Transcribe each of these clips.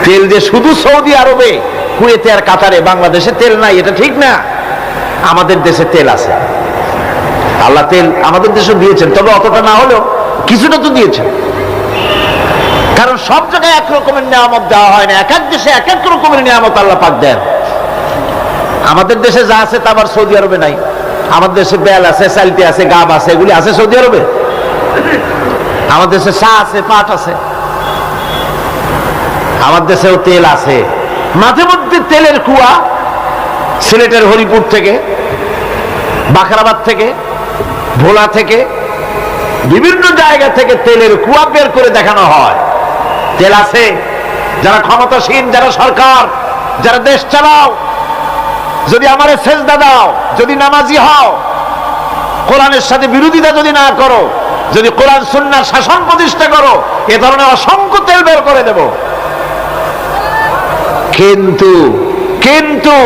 তেল যে শুধু সৌদি আরবে, কুয়েতে আর কাতারে, বাংলাদেশে তেল নাই এটা ঠিক না। আমাদের দেশে তেল আছে, আল্লাহ তেল আমাদের দেশে দিয়েছেন, তবে অতটা না হলেও কিছুটা তো দিয়েছেন। কারণ সব জায়গায় এক রকমের নিয়ামত দেওয়া হয় না, এক এক দেশে এক এক রকমের নিয়ামত আল্লাহ পাক দেন। আমাদের দেশে যা আছে তা আবার সৌদি আরবে নাই। আমাদের দেশে বেল আছে, চালতি আছে, গাব আছে, এগুলি আছে সৌদি আরবে। আমাদের দেশে চা আছে, পাট আছে, আমার দেশেও তেল আছে। মাঝে মধ্যে তেলের কুয়া সিলেটের হরিপুর থেকে, বাখরাবাদ থেকে, ভোলা থেকে, বিভিন্ন জায়গা থেকে তেলের কুয়া বের করে দেখানো হয়। তেল আছে। যারা ক্ষমতাসীন, যারা সরকার, যারা দেশ চালাও, যদি আমারে সেজদা দাও, যদি নামাজি হও, কোরআনের সাথে বিরোধিতা যদি না করো, যদি কোরআন সুন্নাহর শাসন প্রতিষ্ঠা করো, এ ধরনের অসংখ্য তেল বের করে দেব। কিন্তু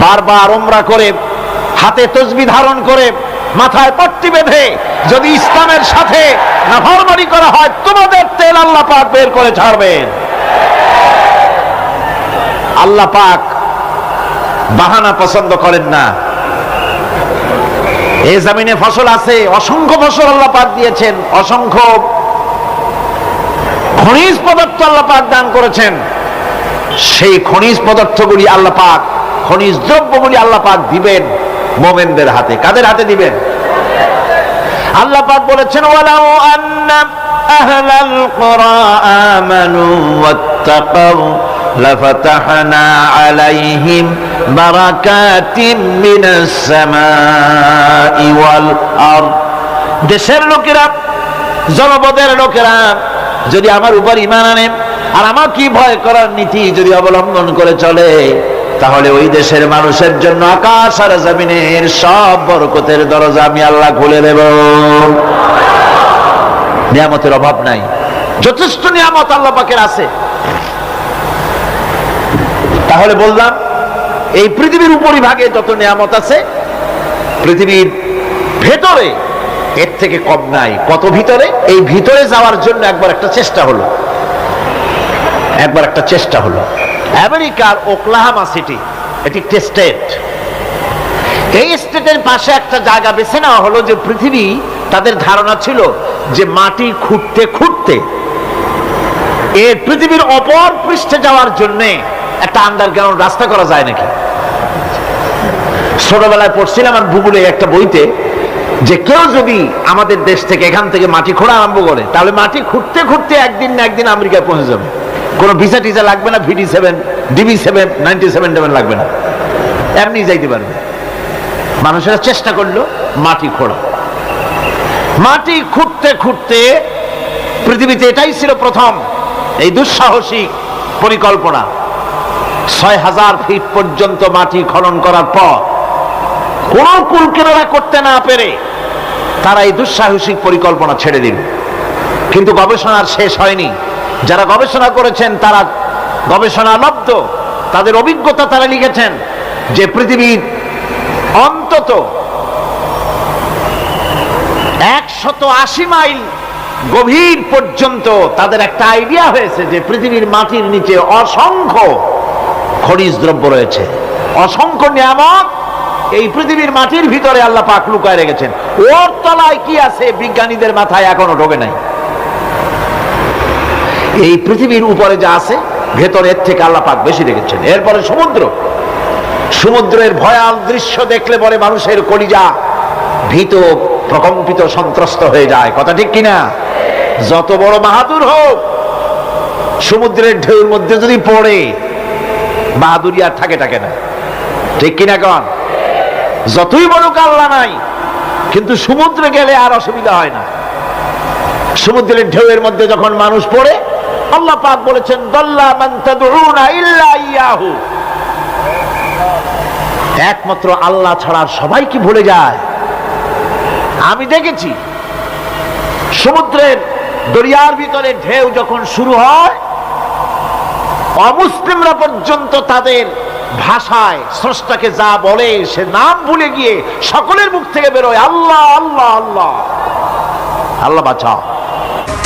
বারবার উমরা করে, হাতে তসবিহ ধারণ করে, মাথায় পট্টি বেঁধে যদি ইসলামের সাথে নাফরমানি করা হয়, তোমাদের তেল আল্লাহ পাক বের করে ছাড়বেন। আল্লাহ পাক বাহানা পছন্দ করেন না। এই জমিনে ফসল আছে, অসংখ্য ফসল আল্লাহ পাক দিয়েছেন, অসংখ্য খনিজ পদার্থ আল্লাহ পাক দান করেছেন। সেই খনিজ পদার্থগুলি আল্লাহ পাক, খনিজ দ্রব্যগুলি আল্লাহ পাক দিবেন মুমিনদের হাতে। কাদের হাতে দিবেন? আল্লাহ পাক বলেছেন, ওয়ালাউ আন্না আহলাল কুরা আমানু ওয়াত্তাকাউ লাফাতাহনা আলাইহিম বারাকাতিন মিনাস সামাই ওয়াল আরদ। দেশের লোকেরা, জনপদের লোকেরা যদি আমার উপর ঈমান আনে আর আমার কি ভয় করার নীতি যদি অবলম্বন করে চলে, তাহলে ওই দেশের মানুষের জন্য আকাশ আর জমিনের সব বরকতের দরজা আমি আল্লাহ খুলে দেব। নিয়ামতের অভাব নাই, যথেষ্ট নিয়ামত আল্লাহ পাকের আছে। তাহলে বললাম, এই পৃথিবীর উপরিভাগে যত নিয়ামত আছে, পৃথিবীর ভেতরে এর থেকে কম নাই। কত ভিতরে? এই ভিতরে যাওয়ার জন্য একবার একটা চেষ্টা হলো। আমেরিকার ওকলাহামা সিটি, এটি একটি স্টেট। এই স্টেটের পাশে একটা জায়গা বেছে নেওয়া হলো, যে পৃথিবী, তাদের ধারণা ছিল যে মাটি খুঁড়তে খুঁড়তে এই পৃথিবীর অপর পৃষ্ঠে যাওয়ার জন্য একটা আন্ডারগ্রাউন্ড রাস্তা করা যায় নাকি। ছোটবেলায় পড়ছিলাম আর ভূগোলে একটা বইতে, যে কেউ যদি আমাদের দেশ থেকে, এখান থেকে মাটি খোঁড়া আরম্ভ করে, তাহলে মাটি খুঁড়তে খুঁড়তে একদিন না একদিন আমেরিকায় পৌঁছে যাবে। কোনো ভিসা টিসা লাগবে না, VD7, DB7, 97 লাগবে না, এমনি যাইতে পারবে। মানুষেরা চেষ্টা করলো মাটি খোঁড়া। মাটি খুঁড়তে খুঁড়তে পৃথিবীতে এটাই ছিল প্রথম এই দুঃসাহসিক পরিকল্পনা। 6000 ফিট পর্যন্ত মাটি খনন করার পর কোন কুল কিনারা করতে না পেরে তারা এই দুঃসাহসিক পরিকল্পনা ছেড়ে দিল। কিন্তু গবেষণার শেষ হয়নি। যারা গবেষণা করেছেন তারা গবেষণালব্ধ, তাদের অভিজ্ঞতা তারা লিখেছেন যে পৃথিবীর অন্তত 180 মাইল গভীর পর্যন্ত তাদের একটা আইডিয়া হয়েছে যে পৃথিবীর মাটির নিচে অসংখ্য খনিজ দ্রব্য রয়েছে, অসংখ্য নিয়ামত এই পৃথিবীর মাটির ভিতরে আল্লাহ পাক লুকায় রেখেছেন। ওর তলায় কি আছে বিজ্ঞানীদের মাথায় এখনো ঢোকে নাই। এই পৃথিবীর উপরে যা আছে ভেতরের থেকে আল্লাহ পাক বেশি রেখেছেন। এরপরে সমুদ্রের ভয়াল দৃশ্য দেখলে পরে মানুষের কলিজা ভীত, প্রকম্পিত, সন্ত্রস্ত হয়ে যায়। কথা ঠিক কিনা? যত বড় বাহাদুর হোক, সমুদ্রের ঢেউর মধ্যে যদি পড়ে, বাহাদুরি আর থাকে না। ঠিক কিনা কন? যতই বড় কাল্লা নাই, কিন্তু সমুদ্রে গেলে আর অসুবিধা হয় না। সমুদ্রের ঢেউয়ের মধ্যে যখন মানুষ পড়ে, আল্লাহ পাক বলেছেন, দাল্লা মান তাদউনা ইল্লা ইয়াহু, একমাত্র আল্লাহ ছাড়া সবাই কি ভুলে যায়। আমি দেখেছি সমুদ্রের দরিয়ার ভিতরে ঢেউ যখন শুরু হয়, অমুসলিমরা পর্যন্ত তাদের ভাষায় স্রষ্টাকে যা বলে সে নাম ভুলে গিয়ে সকলের মুখ থেকে বেরোয় আল্লাহ আল্লাহ আল্লাহ। আল্লাহ বাঁচাও।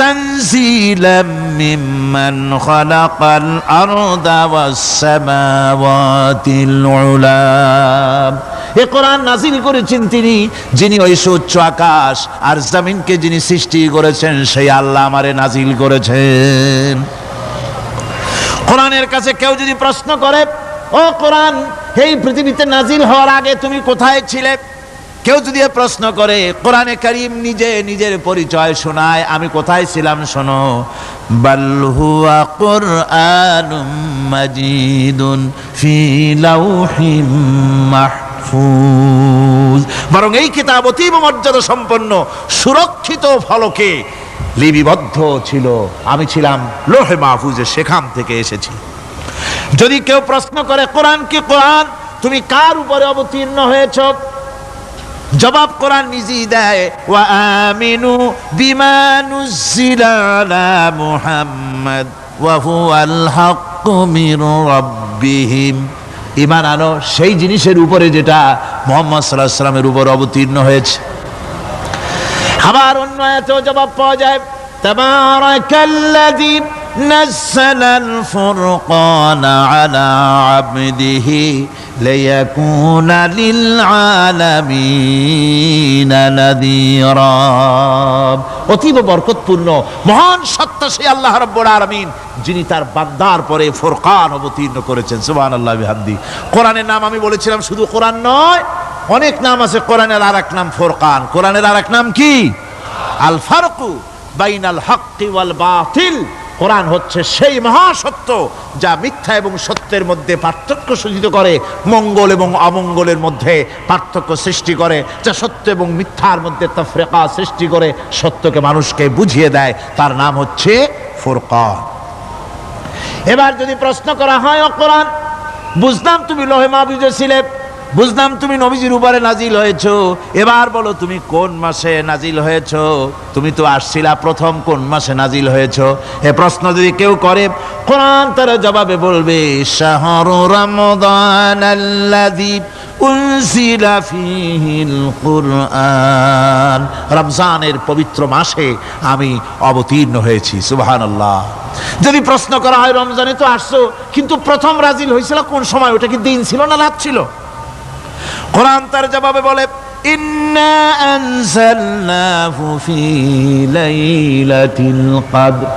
তানজিলাম মিম্মান খালাকাল আরদা ওয়াস সামাওয়াতিল উলা। এ কোরআন নাযিল করেছেন তিনি, যিনি ওই সুউচ্চ আকাশ আর জমিনকে যিনি সৃষ্টি করেছেন, সেই আল্লাহ আমারে নাযিল করেছেন। কোরআনের কাছে কেউ যদি প্রশ্ন করে, ও কোরআন, এই পৃথিবীতে নাজিল হওয়ার আগে তুমি কোথায় ছিলে? কেউ যদি প্রশ্ন করে, কোরআনে কারীম নিজে নিজের পরিচয় শোনায়, আমি কোথায় ছিলাম শোনো। বাল হুয়া কুরআনুম মাজিদুন ফি লাউহিম মাহফুজ। বরং এই কিতাব অতীব মর্যাদা সম্পন্ন সুরক্ষিত ফলকে লিপিবদ্ধ ছিল, আমি ছিলাম লোহে মাহফুজে, সেখান থেকে এসেছি। যদি কেউ প্রশ্ন করে, কোরআন কি কোরআন, তুমি কার উপরে অবতীর্ণ হয়েছ? জবাব কোরআন নিজেই দেয়, ওয়া আমিনু বিমা নুজ্জিলা আলা মুহাম্মাদ ওয়া হুয়াল হাক্কু মির রাব্বিহিম। ঈমান আনো সেই জিনিসের উপরে যেটা মুহাম্মদ সাল্লাল্লাহু আলাইহি ওয়াসাল্লামের উপর অবতীর্ণ হয়েছে। আবার অন্য আয়াতেও জবাব পাওয়া যায়, তাবারাকাল্লাযী নাযালাল ফুরকানা আলা আবদিহি লিয়াকুনা লিল আলামিনা নাযীরা। অতীব বরকতপূর্ণ মহান সত্তা সেই আল্লাহ রাব্বুল আলামিন, যিনি তার বান্দার পরে ফুরকান অবতীর্ণ করেছেন। সুবহানাল্লাহি ওয়া বিহামদিহি। কোরআনের নাম আমি বলেছিলাম শুধু কোরআন নয়, অনেক নাম আছে। কোরআনের আরেক নাম ফুরকান। কোরআনের আরেক নাম কি? আল ফারকু বাইনাল হাক্কি ওয়াল বাতিল। কোরআন হচ্ছে সেই মহাসত্য যা মিথ্যা এবং সত্যের মধ্যে পার্থক্য সূচিত করে, মঙ্গল এবং অমঙ্গলের মধ্যে পার্থক্য সৃষ্টি করে, যা সত্য এবং মিথ্যার মধ্যে তাফরিকা সৃষ্টি করে, সত্যকে মানুষকে বুঝিয়ে দেয়। তার নাম হচ্ছে ফুরকান। এবার যদি প্রশ্ন করা হয়, ও কোরআন, বুঝলাম তুমি লোহে মাহফুজে ছিলে, বুঝলাম তুমি নবীজির উপরে নাজিল হয়েছো, এবার বলো তুমি কোন মাসে নাজিল হয়েছো? তুমি তো আসছিলা প্রথম, কোন মাসে নাজিল হয়েছো? এ প্রশ্ন যদি কেউ করে, কোরআন তার জবাবে বলবে, শাহরু রমাদানাল্লাযী উনজিলা ফীহিল কুরআন। রমজানের পবিত্র মাসে আমি অবতীর্ণ হয়েছি। সুবহানাল্লাহ। যদি প্রশ্ন করা হয়, রমজানে তো আসছো, কিন্তু প্রথম নাজিল হয়েছিল কোন সময়? ওটা কি দিন ছিল না রাত ছিল? কোরআন তার জবাবে বলে, ইন্না আনজালনাহু ফি লাইলাতিল কদর।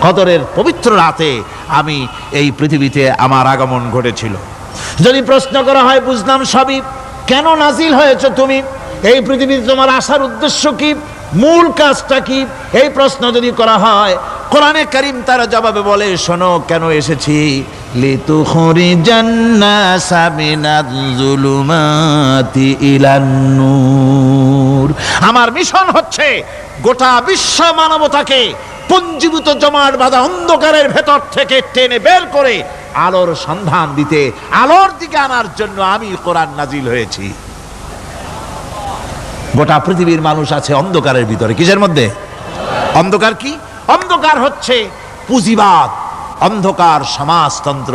কদরের পবিত্র রাতে আমি এই পৃথিবীতে আমার আগমন ঘটেছিল। যদি প্রশ্ন করা হয়, বুঝলাম সবই, কেন নাজিল হয়েছে তুমি? এই পৃথিবীতে তোমার আসার উদ্দেশ্য কি? মূল কাজটা কি? এই প্রশ্ন যদি করা হয়, কোরআনে কারীম তার জবাবে বলে, শোনো কেন এসেছি। লিতুখরিজান নাসা মিনাজ যুলুমাতি ইলান নূর। আমার মিশন হচ্ছে গোটা বিশ্ব মানবতাকে পঞ্জীভূত জমাট বাঁধা অন্ধকারের ভেতর থেকে টেনে বের করে আলোর সন্ধান দিতে, আলোর দিকে আনার জন্য আমি কোরআন নাজিল হয়েছি। গোটা পৃথিবীর মানুষ আছে অন্ধকারের ভিতরে। কিসের মধ্যে? অন্ধকার কি? অন্ধকার হচ্ছে পুঁজিবাদ, অন্ধকার সমাজতন্ত্র,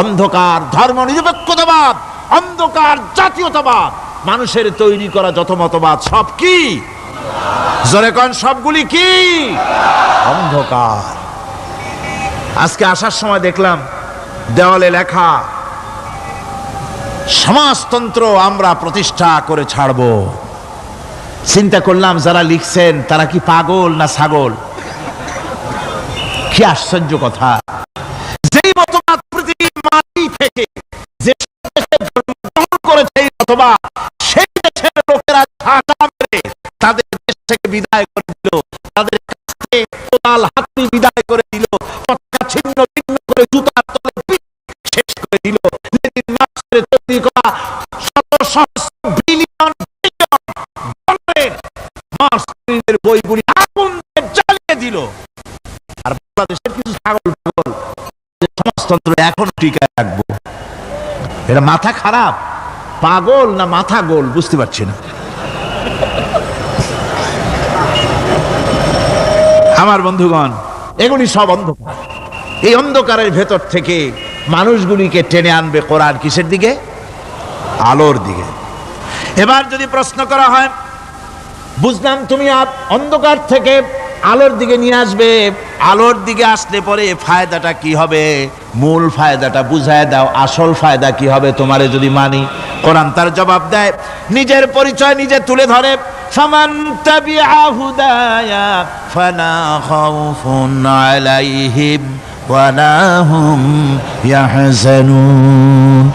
অন্ধকার ধর্ম নিরপেক্ষতাবাদ, অন্ধকার জাতীয়তাবাদ। মানুষের তৈরি করা যত মতবাদ সব কি? জোরে কোন, সবগুলি কি? অন্ধকার। আজকে আসার সময় দেখলাম দেওয়ালে লেখা, সমাজতন্ত্র আমরা প্রতিষ্ঠা করে ছাড়ব। চিন্তা করলাম, যারা লিখছেন তারা কি পাগল না ছাগল? কি আশ্চর্য কথা! যেই মতবাদ পৃথিবীর মাটি থেকে যে দেশে জন্মগ্রহণ করেছে, এই মতবাদ সেই দেশের লোকেরা ঝাঁটা মেরে তাদের দেশ থেকে বিদায় করে দিল, তাদের কাছ থেকে কোদাল হাতুড়ি বিদায় করে দিল, পতাকা ছিন্ন ভিন্ন করে জুতার তলে শেষ করে দিল। লেনিন মার্ক্সের তৈরি করা শত সহস্র বিলিয়ন মার্ক্সের বইগুলি আগুন জ্বালিয়ে দিল। আর বাংলাদেশের কিছু ছাগল পাগল সমাজতন্ত্র এখন টিকায় রাখবো। এটা মাথা খারাপ, পাগল না মাথা গোল বুঝতে পারছি না। আমার বন্ধুগণ, এগুলি সব অন্ধকার। এই অন্ধকারের ভেতর থেকে মানুষগুলিকে টেনে আনবে কোরআন কিসের দিকে? আলোর দিকে। এবার যদি প্রশ্ন করা হয়, বুঝলাম তুমি অন্ধকার থেকে আলোর দিকে নিয়ে আসবে। আলোর দিকে আসলে পরে ফায়দাটা কি হবে, মূল ফায়দাটা বুঝায় দাও, আসল ফায়দা কি হবে তোমারে যদি মানি। কোরআন তার জবাব দেয়, নিজের পরিচয় নিজে তুলে ধরে, ফামান তাবিআ হুদায়া ফালা খাউফুন আলাইহিম ওয়ালা হুম ইয়াহজানুন।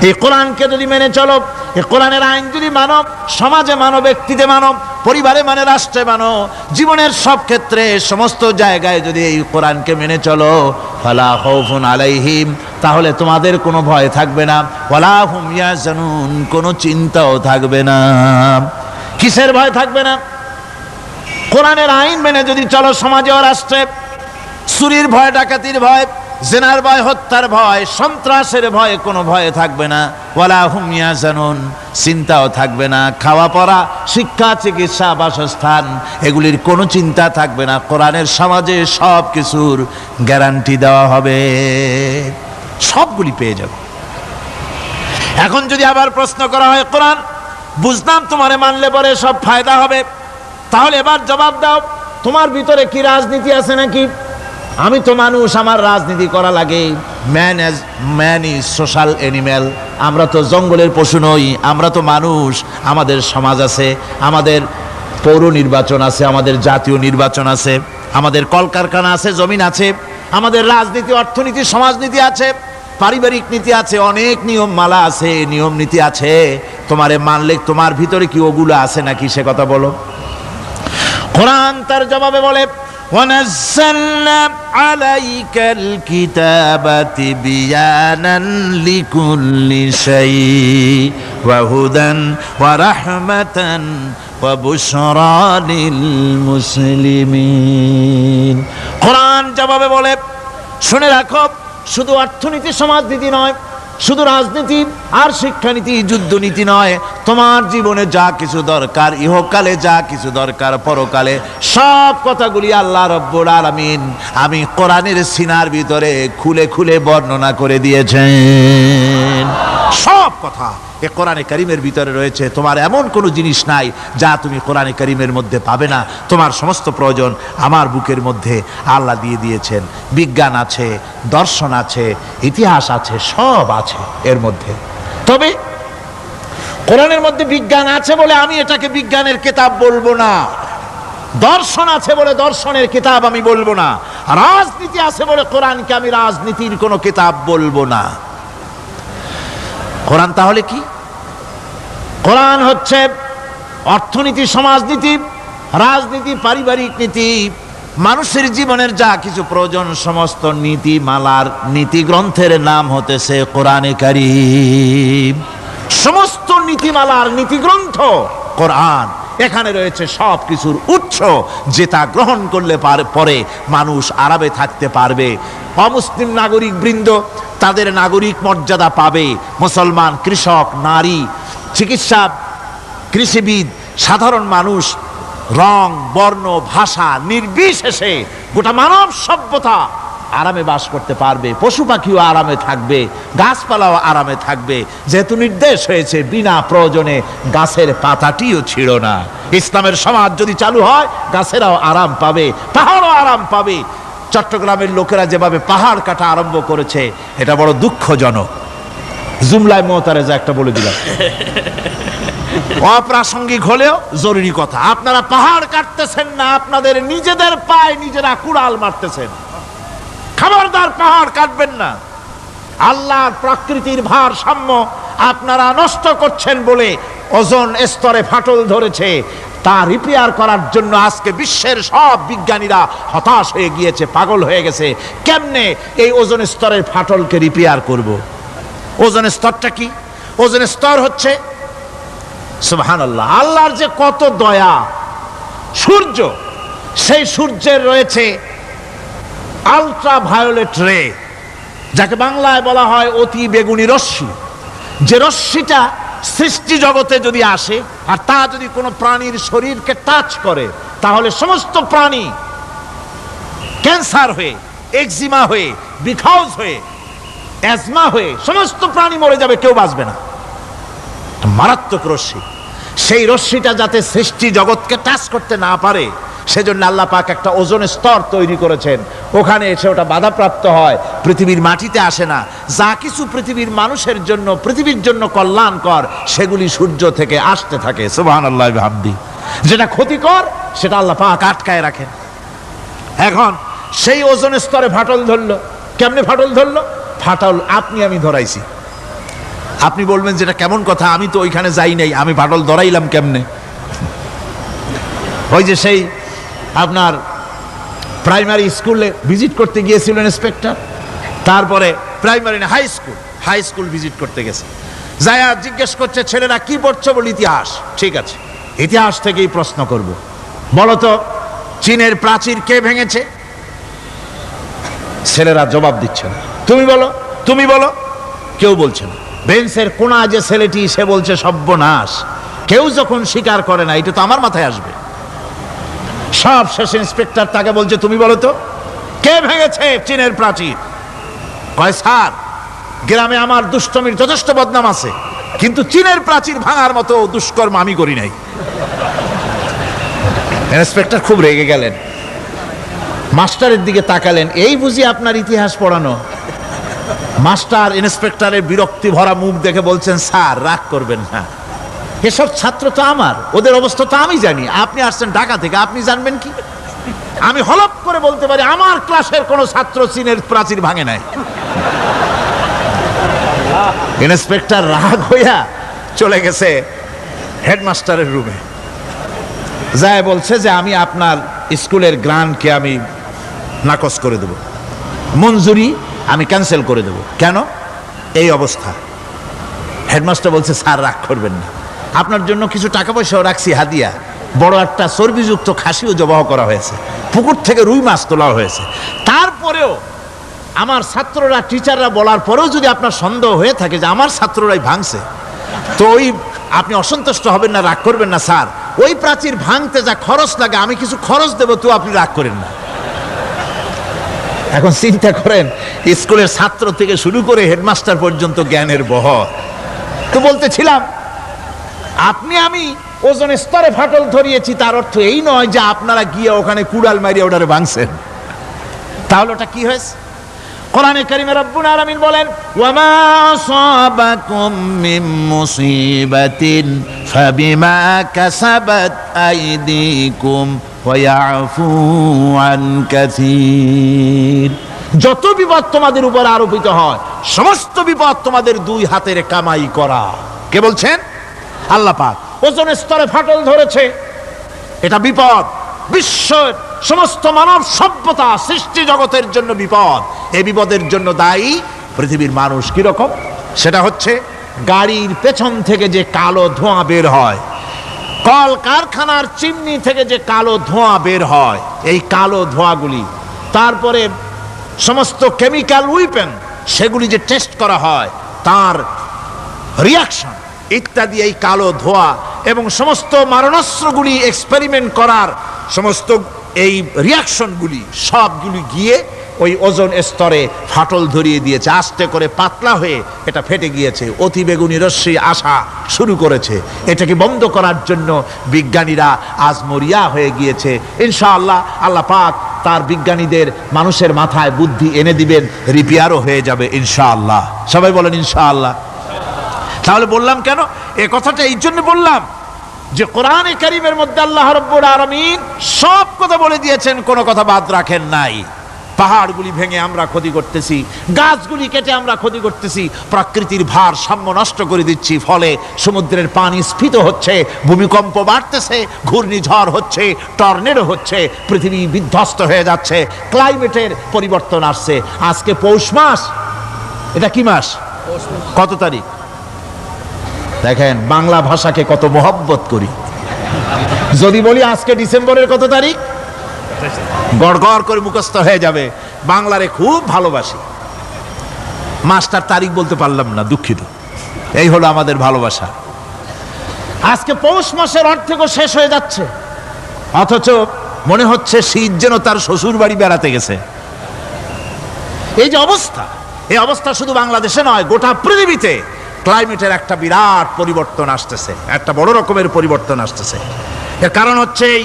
এই কোরআনকে যদি মেনে চলো, এই কোরআনের আইন যদি মানো, সমাজে মানো, ব্যক্তিতে মানো, পরিবারে মানে, রাষ্ট্রে মানো, জীবনের সব ক্ষেত্রে সমস্ত জায়গায় যদি এই কোরআনকে মেনে চলো, ফালা খাউফুন আলাইহিম, তাহলে তোমাদের কোনো ভয় থাকবে না, ওয়ালা হুম ইয়াহজানুন, কোনো চিন্তাও থাকবে না। কিসের ভয় থাকবে না? কোরআনের আইন মেনে যদি চলো সমাজে ও রাষ্ট্রে, চুরির ভয়, ডাকাতির ভয়, জেনার ভয়, হত্যার ভয়, সন্ত্রাসের ভয়, কোনো ভয় থাকবে না। ওয়ালা হুম ইয়াহজানুন, চিন্তাও থাকবে না। খাওয়া পড়া, শিক্ষা, চিকিৎসা, বাসস্থান, এগুলির কোনো চিন্তা থাকবে না। কোরআনের সমাজে সব কিছুর গ্যারান্টি দেওয়া হবে, সবগুলি পেয়ে যাবে। এখন যদি আবার প্রশ্ন করা হয়, কোরআন বুঝলাম তোমারে মানলে পরে সব ফায়দা হবে, তাহলে এবার জবাব দাও, তোমার ভিতরে কি রাজনীতি আছে নাকি? আমি তো মানুষ, আমার রাজনীতি করা লাগে। ম্যান ইজ সোশ্যাল অ্যানিম্যাল, আমরা তো জঙ্গলের পশু নই, আমরা তো মানুষ। আমাদের সমাজ আছে, আমাদের পৌর নির্বাচন আছে, আমাদের জাতীয় নির্বাচন আছে, আমাদের কলকারখানা আছে, জমিন আছে, আমাদের রাজনীতি, অর্থনীতি, সমাজনীতি আছে, পারিবারিক নীতি আছে, অনেক নিয়ম মালা আছে, নিয়ম নীতি আছে। তোমারে মানলে তোমার ভিতরে কি ওগুলো আছে নাকি, সে কথা বলো। কোরআন তার জবাবে বলে, وَنَزَّلْنَا عَلَيْكَ الْكِتَابَ تِبْيَانًا لِكُلِّ شَيْءٍ وَهُدًى وَرَحْمَةً وَبُشْرَى لِلْمُسْلِمِينَ। কোরআন জবাবে বলে, শুনে রাখো, শুধু অর্থনীতি, সমাজনীতি নয়, শুধু রাজনীতি আর শিক্ষানীতি, যুদ্ধনীতি নয়, তোমার জীবনে যা কিছু দরকার, ইহকালে যা কিছু দরকার, পরকালে, সব কথাগুলি আল্লাহ রব্বুল আলামিন আমি কোরআনের সিনার ভিতরে খুলে খুলে বর্ণনা করে দিয়েছেন। সব কথা এ কোরআনে কারীমের ভিতরে রয়েছে। তোমার এমন কোনো জিনিস নাই যা তুমি কোরআনে কারীমের মধ্যে পাবে না। তোমার সমস্ত প্রয়োজন আমার বুকের মধ্যে আল্লাহ দিয়ে দিয়েছেন। বিজ্ঞান আছে, দর্শন আছে, ইতিহাস আছে, সব আছে এর মধ্যে। তবে কোরআনের মধ্যে বিজ্ঞান আছে বলে আমি এটাকে বিজ্ঞানের কিতাব বলবো না, দর্শন আছে বলে দর্শনের কিতাব আমি বলবো না, রাজনীতি আছে বলে কোরআনকে আমি রাজনীতির কোনো কিতাব বলবো না। কোরআন তাহলে কি? কোরআন হচ্ছে অর্থনীতি, সমাজনীতি, রাজনীতি, পারিবারিক নীতি, মানুষের জীবনের যা কিছু প্রয়োজন, সমস্ত নীতিমালার নীতি গ্রন্থের নাম হতেছে কোরআনে কারীম। সমস্ত নীতিমালার নীতি গ্রন্থ কোরআন। এখানে রয়েছে সব কিছুর উৎস, যেটা গ্রহণ করলে পরে মানুষ আরামে থাকতে পারবে। অমুসলিম নাগরিক বৃন্দ তাদের নাগরিক মর্যাদা পাবে। মুসলমান, কৃষক, নারী, চিকিৎসা, কৃষিবিদ, সাধারণ মানুষ, রং, বর্ণ, ভাষা নির্বিশেষে গোটা মানব সভ্যতা আরামে বাস করতে পারবে। পশু পাখিও আরামে থাকবে, গাছপালাও আরামে থাকবে, যেহেতু নির্দেশ হয়েছে বিনা প্রয়োজনে গাছের পাতাটিও ছিঁড়ো না। ইসলামের সমাজ যদি চালু হয়, গাছেরাও আরাম পাবে, পাহাড়ও আরাম পাবে। চট্টগ্রামের লোকেরা যেভাবে পাহাড় কাটা আরম্ভ করেছে, এটা বড় দুঃখজনক। জুমলায় মোতারেজা একটা বলে দিলাম, অপ্রাসঙ্গিক হলেও জরুরি কথা। আপনারা পাহাড় কাটতেছেন না, আপনাদের নিজেদের পায়ে নিজেরা কুড়াল মারতেছেন। খবরদার পাহাড় কাটবেন না। আল্লাহর প্রকৃতির ভারসাম্য আপনারা নষ্ট করছেন বলে ওজোন স্তরে ফাটল ধরেছে। তা রিপেয়ার করার জন্য আজকে বিশ্বের সব বিজ্ঞানীরা হতাশ হয়ে গিয়েছে, পাগল হয়ে গেছে। কেমনে এই ওজোন স্তরের ফাটলকে রিপেয়ার করব? ওজোন স্তরটা কি? ওজোন স্তর হচ্ছে, সুবহানাল্লাহ, আল্লাহর যে কত দয়া। সূর্য, সেই সূর্যের রয়েছে আলট্রা ভায়োলেট রে, যাকে বাংলায় বলা হয় অতি বেগুনি রশ্মি। যে রশ্মিটা সৃষ্টি জগতে যদি আসে আর তা যদি কোনো প্রাণীর শরীরকে টাচ করে, তাহলে সমস্ত প্রাণী ক্যান্সার হয়ে, এক্সিমা হয়ে, বিখাউজ হয়ে, অ্যাজমা হয়ে সমস্ত প্রাণী মরে যাবে, কেউ বাঁচবে না। মারাত্মক রশ্মি। সেই রশ্মিটা যাতে সৃষ্টি জগৎকে টাচ করতে না পারে, সেজন্য আল্লাহ পাক একটা ওজোন স্তর তৈরি করেছেন, ওখানে এসে ওটা বাধাপ্রাপ্ত হয়, পৃথিবীর মাটিতে আসে না। যা কিছু পৃথিবীর মানুষের জন্য, পৃথিবীর জন্য কল্যাণকর, সেগুলি সূর্য থেকে আসতে থাকে। সুবহানাল্লাহ ওয়া বিহামদিহি। যেটা ক্ষতিকর সেটা আল্লাহ পাক আটকায় রাখেন। এখন সেই ওজোন স্তরে ফাটল ধরলো। কেমনে ফাটল ধরলো? ফাটল আপনি আমি ধরাইছি। আপনি বলবেন যেটা কেমন কথা, আমি তো ওইখানে যাই নাই, আমি ফাটল ধরাইলাম কেমনে? ওই যে সেই আপনার প্রাইমারি স্কুলে ভিজিট করতে গিয়েছিলেন ইন্সপেক্টর, তারপরে প্রাইমারি না হাই স্কুল ভিজিট করতে গেছে, যায়া জিজ্ঞেস করছে ছেলেরা কি পড়ছো? বল ইতিহাস। ঠিক আছে, ইতিহাস থেকেই প্রশ্ন করব, বলো তো চীনের প্রাচীর কে ভেঙেছে? ছেলেরা জবাব দিচ্ছে না। তুমি বলো, তুমি বলো, কেউ বলছে না। বেঞ্চের কোনা যে ছেলেটি, সে বলছে সর্বনাশ, কেউ যখন স্বীকার করে না, এটা তো আমার মাথায় আসবে। সব শেষ ইন্সপেক্টর তাকে বলছে তুমি বলো তো কে ভেঙেছে চীনের প্রাচীর? কয় স্যার, গ্রামে আমার দুষ্টমির যথেষ্ট বদনাম আছে, কিন্তু চীনের প্রাচীর ভাঙার মতো দুষ্কর্ম আমি করি নাই। ইন্সপেক্টর খুব রেগে গেলেন, মাস্টারের দিকে তাকালেন, এই বুঝি আপনার ইতিহাস পড়ানো? মাস্টার ইন্সপেক্টরের বিরক্তি ভরা মুখ দেখে বলছেন, স্যার রাগ করবেন না, এসব ছাত্র তো আমার, ওদের অবস্থা তো আমি জানি, আপনি আসছেন ঢাকা থেকে, আপনি জানবেন কি? আমি হলপ করে বলতে পারি আমার ক্লাসের কোন ছাত্র চীনের প্রাচীর ভাঙে নাই। ইন্সপেক্টর রাগ হইয়া চলে গেছে হেডমাস্টারের রুমে, যায় বলছে যে আমি আপনার স্কুলের গ্রান্টকে আমি নাকচ করে দেব, মঞ্জুরি আমি ক্যান্সেল করে দেব। কেন? এই অবস্থা। হেডমাস্টার বলছে স্যার রাগ করবেন না, আপনার জন্য কিছু টাকা পয়সাও রাখছি হাদিয়া, বড় একটা চর্বিযুক্ত খাসিও জবাহ করা হয়েছে, পুকুর থেকে রুই মাছ তোলা হয়েছে। তারপরেও আমার ছাত্ররা, টিচাররা বলার পরেও যদি আপনার সন্দেহ হয়ে থাকে যে আমার ছাত্ররাই ভাঙছে, তো ওই আপনি অসন্তুষ্ট হবেন না, রাগ করবেন না স্যার, ওই প্রাচীর ভাঙতে যা খরচ লাগে আমি কিছু খরচ দেবো, তো আপনি রাগ করেন না। এখন চিন্তা করেন, স্কুলের ছাত্র থেকে শুরু করে হেডমাস্টার পর্যন্ত জ্ঞানের বহর। তো বলতেছিলাম, আপনি আমি ওজন স্তরে ফাটল ধরিয়েছি, তার অর্থ এই নয় যে আপনারা গিয়ে ওখানে কুড়াল মারিয়ে ওটারে ভাঙছেন। তাহলে ওটা কি হয়েছে? কোরআনে কারিমে রব্বুল আলামিন বলেন, ওয়ামা আসাবাকুম মিন মুসিবাতিন ফাবিমা কাসাবাত আইদিকুম ওয়া ইয়াফু আন কাসীর। যত বিপদ তোমাদের উপর আরোপিত হয়, সমস্ত বিপদ তোমাদের দুই হাতের কামাই করা। কে বলছেন? আল্লাহ পাক। ওজন স্তরে ফাটল ধরেছে, এটা বিপদ, বিশ্বের সমস্ত মানব সভ্যতা সৃষ্টি জগতের জন্য বিপদ। এই বিপদের জন্য দায়ী পৃথিবীর মানুষ। কিরকম? সেটা হচ্ছে গাড়ির পেছন থেকে যে কালো ধোঁয়া বের হয়, কল কারখানার চিমনি থেকে যে কালো ধোঁয়া বের হয়, এই কালো ধোঁয়াগুলি, তারপরে সমস্ত কেমিক্যাল উইপেন সেগুলি যে টেস্ট করা হয়, তার রিয়াকশন ইত্যাদি, এই কালো ধোঁয়া এবং সমস্ত মারণাস্ত্রগুলি এক্সপেরিমেন্ট করার সমস্ত এই রিয়াকশনগুলি সবগুলি গিয়ে ওই ওজন স্তরে ফাটল ধরিয়ে দিয়েছে। আস্তে করে পাতলা হয়ে এটা ফেটে গিয়েছে, অতি বেগুনি রশ্মি আসা শুরু করেছে। এটাকে বন্ধ করার জন্য বিজ্ঞানীরা আজ মরিয়া হয়ে গিয়েছে। ইনশাআল্লাহ আল্লাহ পাক তার বিজ্ঞানীদের মানুষের মাথায় বুদ্ধি এনে দিবেন, রিপেয়ারও হয়ে যাবে ইনশাআল্লাহ। সবাই বলেন ইনশাআল্লাহ। তাহলে বললাম কেন এ কথাটা? এই জন্য বললাম যে কোরআনে কারীমের মধ্যে আল্লাহ রাব্বুল আলামিন সব কথা বলে দিয়েছেন, কোনো কথা বাদ রাখেন নাই। পাহাড়গুলি ভেঙে আমরা ক্ষতি করতেছি, গাছগুলি কেটে আমরা ক্ষতি করতেছি, প্রকৃতির ভারসাম্য নষ্ট করে দিচ্ছি, ফলে সমুদ্রের পানি স্ফীত হচ্ছে, ভূমিকম্প বাড়তেছে, ঘূর্ণিঝড় হচ্ছে, টর্নেডো হচ্ছে, পৃথিবী বিধ্বস্ত হয়ে যাচ্ছে, ক্লাইমেটের পরিবর্তন আসছে। আজকে পৌষ মাস, এটা কি মাস? কত তারিখ? দেখেন বাংলা ভাষাকে কত মহব্বত করি। যদি বলি আজকে ডিসেম্বরের কত তারিখ, গড় গড় করে মুখস্থ হয়ে যাবে। বাংলারে খুব ভালোবাসি, মাস্টার তারিখ বলতে পারলাম না, দুঃখিত। এই হলো আমাদের ভালোবাসা। আজকে পৌষ মাসের অর্ধেকও শেষ হয়ে যাচ্ছে, অথচ মনে হচ্ছে শীত যেন তার শ্বশুর বাড়ি বেড়াতে গেছে। এই যে অবস্থা, এই অবস্থা শুধু বাংলাদেশে নয়, গোটা পৃথিবীতে ক্লাইমেটের একটা বিরাট পরিবর্তন আসতেছে, একটা বড় রকমের পরিবর্তন আসতেছে। এর কারণ হচ্ছে এই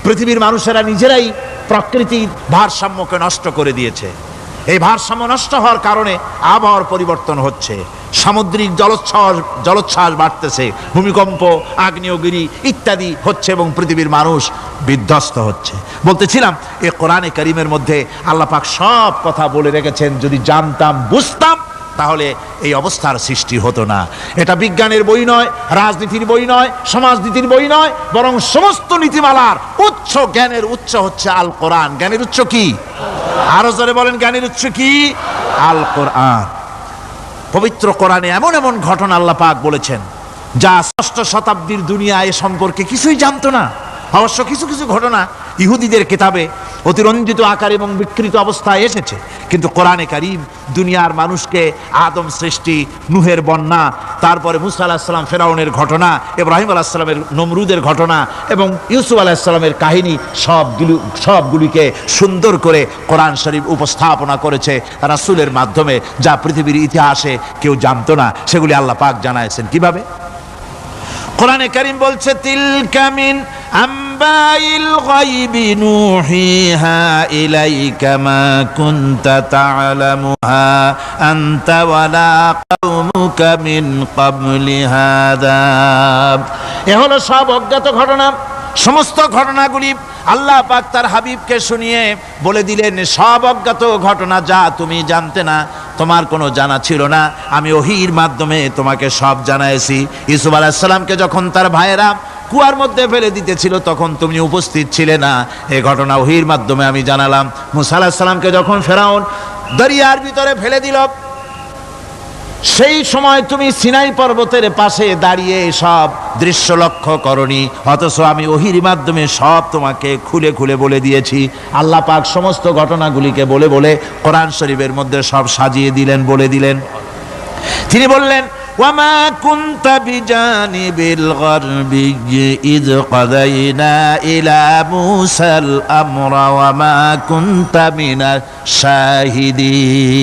পৃথিবীর মানুষেরা নিজেরাই প্রকৃতির ভারসাম্যকে নষ্ট করে দিয়েছে। এই ভারসাম্য নষ্ট হওয়ার কারণে আবহাওয়ার পরিবর্তন হচ্ছে, সামুদ্রিক জলোচ্ছ্বাস বাড়তেছে, ভূমিকম্প, আগ্নেয়গিরি ইত্যাদি হচ্ছে এবং পৃথিবীর মানুষ বিধ্বস্ত হচ্ছে। বলতেছিলাম এই কোরআনে কারীমের মধ্যে আল্লাহ পাক সব কথা বলে রেখেছেন। যদি জানতাম, বুঝতাম, তাহলে এই অবস্থার সৃষ্টি হতো না। এটা বিজ্ঞানের বই নয়, রাজনীতির বই নয়, সমাজনীতির বই নয়, বরং সমস্ত নীতিমালার উচ্চ, জ্ঞানের উচ্চ হচ্ছে আল কোরআন। জ্ঞানের উচ্চ কি? আরো জোরে বলেন, জ্ঞানের উচ্চ কি? আল কোরআন। পবিত্র কোরআনে এমন এমন ঘটনা আল্লাহ পাক বলেছেন যা ষষ্ঠ শতাব্দীর দুনিয়া এ সম্পর্কে কিছুই জানতো না। অবশ্য কিছু কিছু ঘটনা ইহুদিদের কিতাবে অতিরঞ্জিত আকার এবং বিকৃত অবস্থায় এসেছে, কিন্তু কোরআনে কারীম দুনিয়ার মানুষকে আদম সৃষ্টি, নূহের বন্যা, তারপরে মুসা আলাইহিস সালাম ফেরাউনের ঘটনা, ইব্রাহিম আলাইহিস সালামের নমরুদের ঘটনা এবং ইউসুফ আলাইহিস সালামের কাহিনী সবগুলিকে সুন্দর করে কোরআন শরীফ উপস্থাপনা করেছে রাসূলের মাধ্যমে, যা পৃথিবীর ইতিহাসে কেউ জানতো না। সেগুলি আল্লাহ পাক জানাইছেন কিভাবে? কোরআনে কারীম বলছে, তিলকা মিন আম্বাইল গায়বি নূহিহা ইলাইকা মা কুনতা তা'লামুহা আনতা ওয়ালা কওমুকা মিন ক্বাবলি হাযা। এ হলো সব অজ্ঞাত ঘটনা। সমস্ত ঘটনাগুলি আল্লাহ পাক তার হাবিবকে শুনিয়ে বলে দিলেন, সব অজ্ঞাত ঘটনা যা তুমি জানতে না, তোমার কোনো জানা ছিল না, আমি ওহীর মাধ্যমে তোমাকে সব জানাইছি। ইউসুফ আলাইহিস সালামকে যখন তার ভাইয়েরা কুয়ার মধ্যে ফেলে দিতেছিল তখন তুমি উপস্থিত ছিলে না, এই ঘটনা ওহীর মাধ্যমে আমি জানালাম। মুসা আলাইহিস সালামকে যখন ফেরাউন দরিয়ার ভিতরে ফেলে দিল, সেই সময় তুমি সিনাই পর্বতের পাশে দাঁড়িয়ে সব দৃশ্য লক্ষ্য করনি, অথচ আমি ওহীর মাধ্যমে সব তোমাকে খুলে খুলে বলে দিয়েছি। আল্লাহ পাক সমস্ত ঘটনাগুলিকে বলে বলে কোরআন শরীফের মধ্যে সব সাজিয়ে দিলেন, বলে দিলেন। তিনি বললেন, ওয়ামা কুনতা বিজানিবিল গারবিয়্যি ইয কাদাইনা ইলা মূসাল আমরা ওয়ামা কুনতা মিনাশ শাহিদিন।